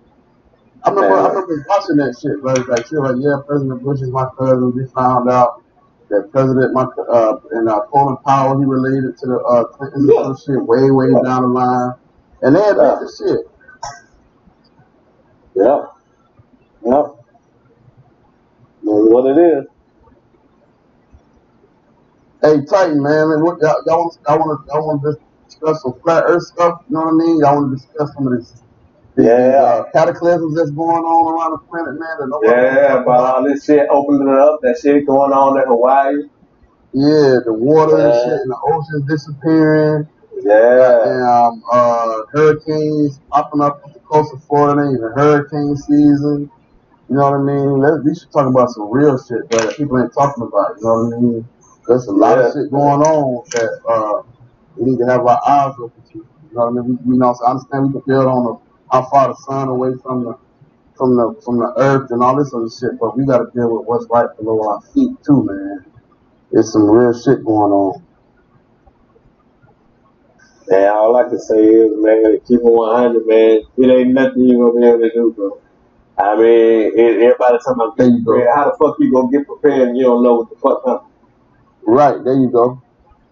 I remember watching that shit, bro. Like she was like, yeah, President Bush is my cousin. We found out that President Colin Powell, he related to the Clintons and some shit way down the line, and they admit the shit. Yeah. That's what it is. Hey, Titan, man, what y'all want to discuss some flat Earth stuff? You know what I mean? Y'all want to discuss some of these cataclysms that's going on around the planet, man? That Yeah, but all this shit opening up, that shit going on in Hawaii. Yeah, the water and shit, and the oceans disappearing. Yeah. Hurricanes popping up at the coast of Florida, ain't even hurricane season. You know what I mean? We should talk about some real shit, bro, that people ain't talking about. You know what I mean? There's a lot of shit going on that we need to have our eyes open to. You know what I mean? We so I understand we can build on how far the sun away from the earth and all this other shit, but we got to deal with what's right below our feet too, man. There's some real shit going on. Man, all I can say is, man, keep it 100, man. It ain't nothing you gonna be able to do, bro. I mean, everybody talking about getting prepared. How the fuck you gonna get prepared and you don't know what the fuck coming? Right, there you go.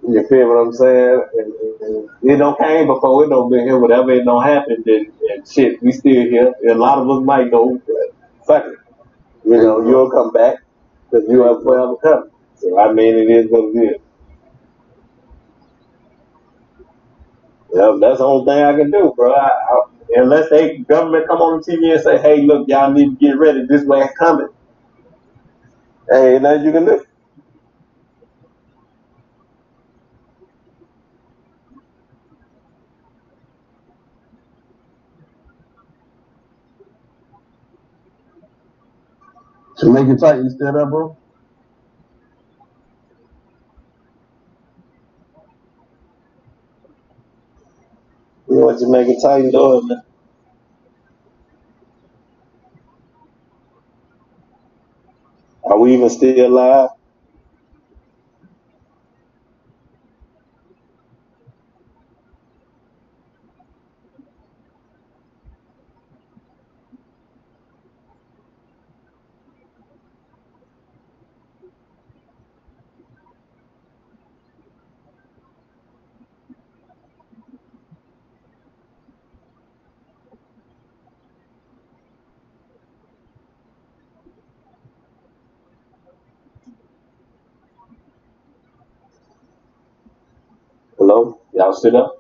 You feel what I'm saying? And it don't came before, it don't been here. Whatever it don't happen, then shit, we still here. And a lot of us might go, but fuck it. You know, you'll come back because you have forever coming. So I mean, it is what it is. Yeah, that's the only thing I can do, bro. Unless they government come on the TV and say, "Hey, look, y'all need to get ready. This way it's coming." Hey, ain't nothing you can do. To make it tight, you still there, bro? You know what Jamaica Titan doing, man? Are we even still live? Hello? Y'all still up?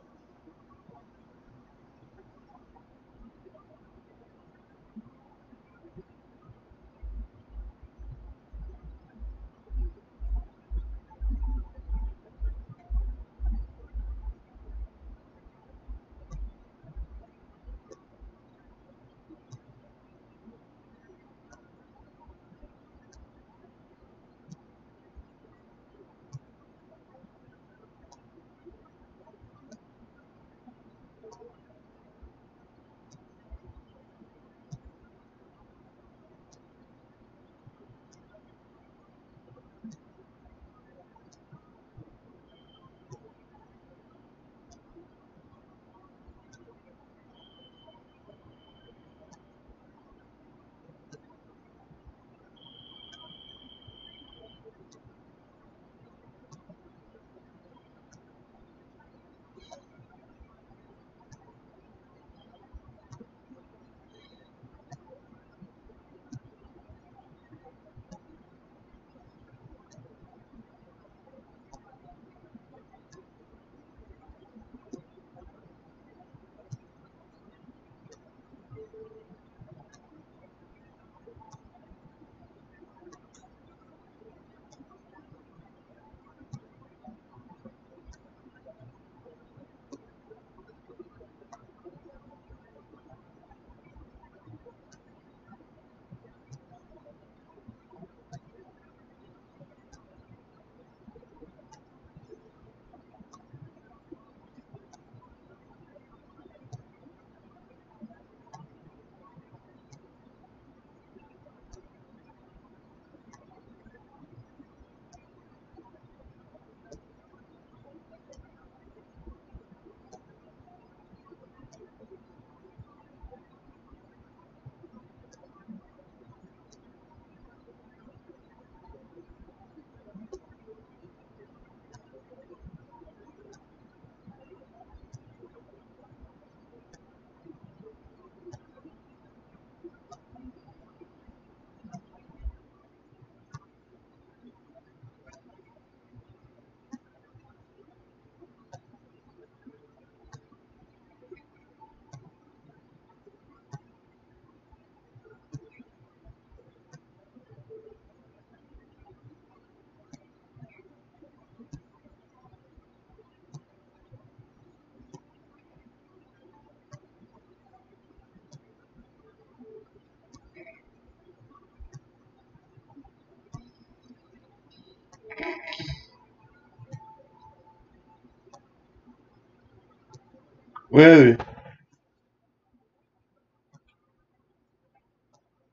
What happened?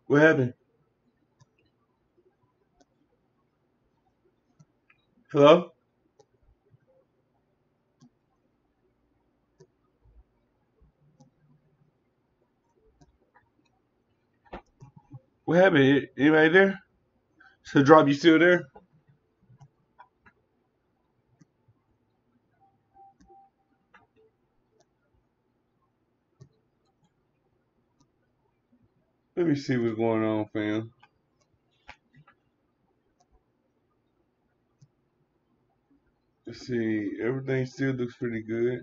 What happened? Hello? What happened? Anybody there? So drop, you still there? Let me see what's going on, fam. Let's see. Everything still looks pretty good.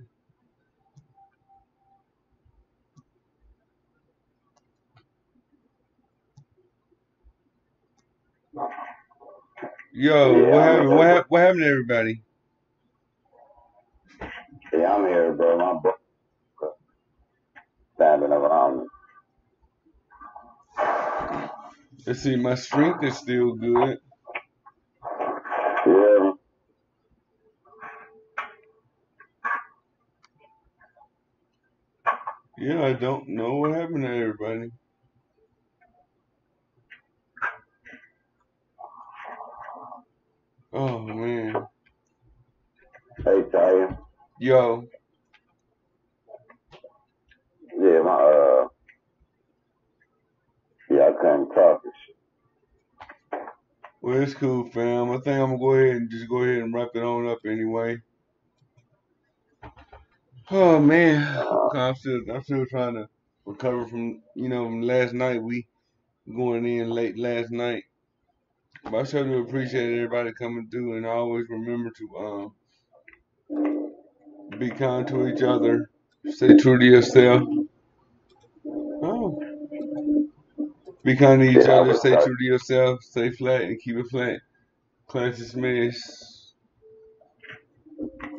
Yo, Yeah, what I'm happened? here, bro. What happened to everybody? Yeah, I'm here, bro. My bro standing around me. Let's see. My strength is still good. Yeah. Yeah, I don't know what happened to everybody. Oh man. Hey, Talia. Yo. Yeah, yeah, I couldn't talk and shit. Well, it's cool, fam. I think I'm gonna go ahead and wrap it on up anyway. Oh man, I'm still trying to recover from last night. We going in late last night, but I sure do appreciate everybody coming through, and I always remember to be kind to each other, stay true to yourself. Oh, be kind to each Yeah, I other, was stay like, true to yourself, stay flat and keep it flat. Class dismissed.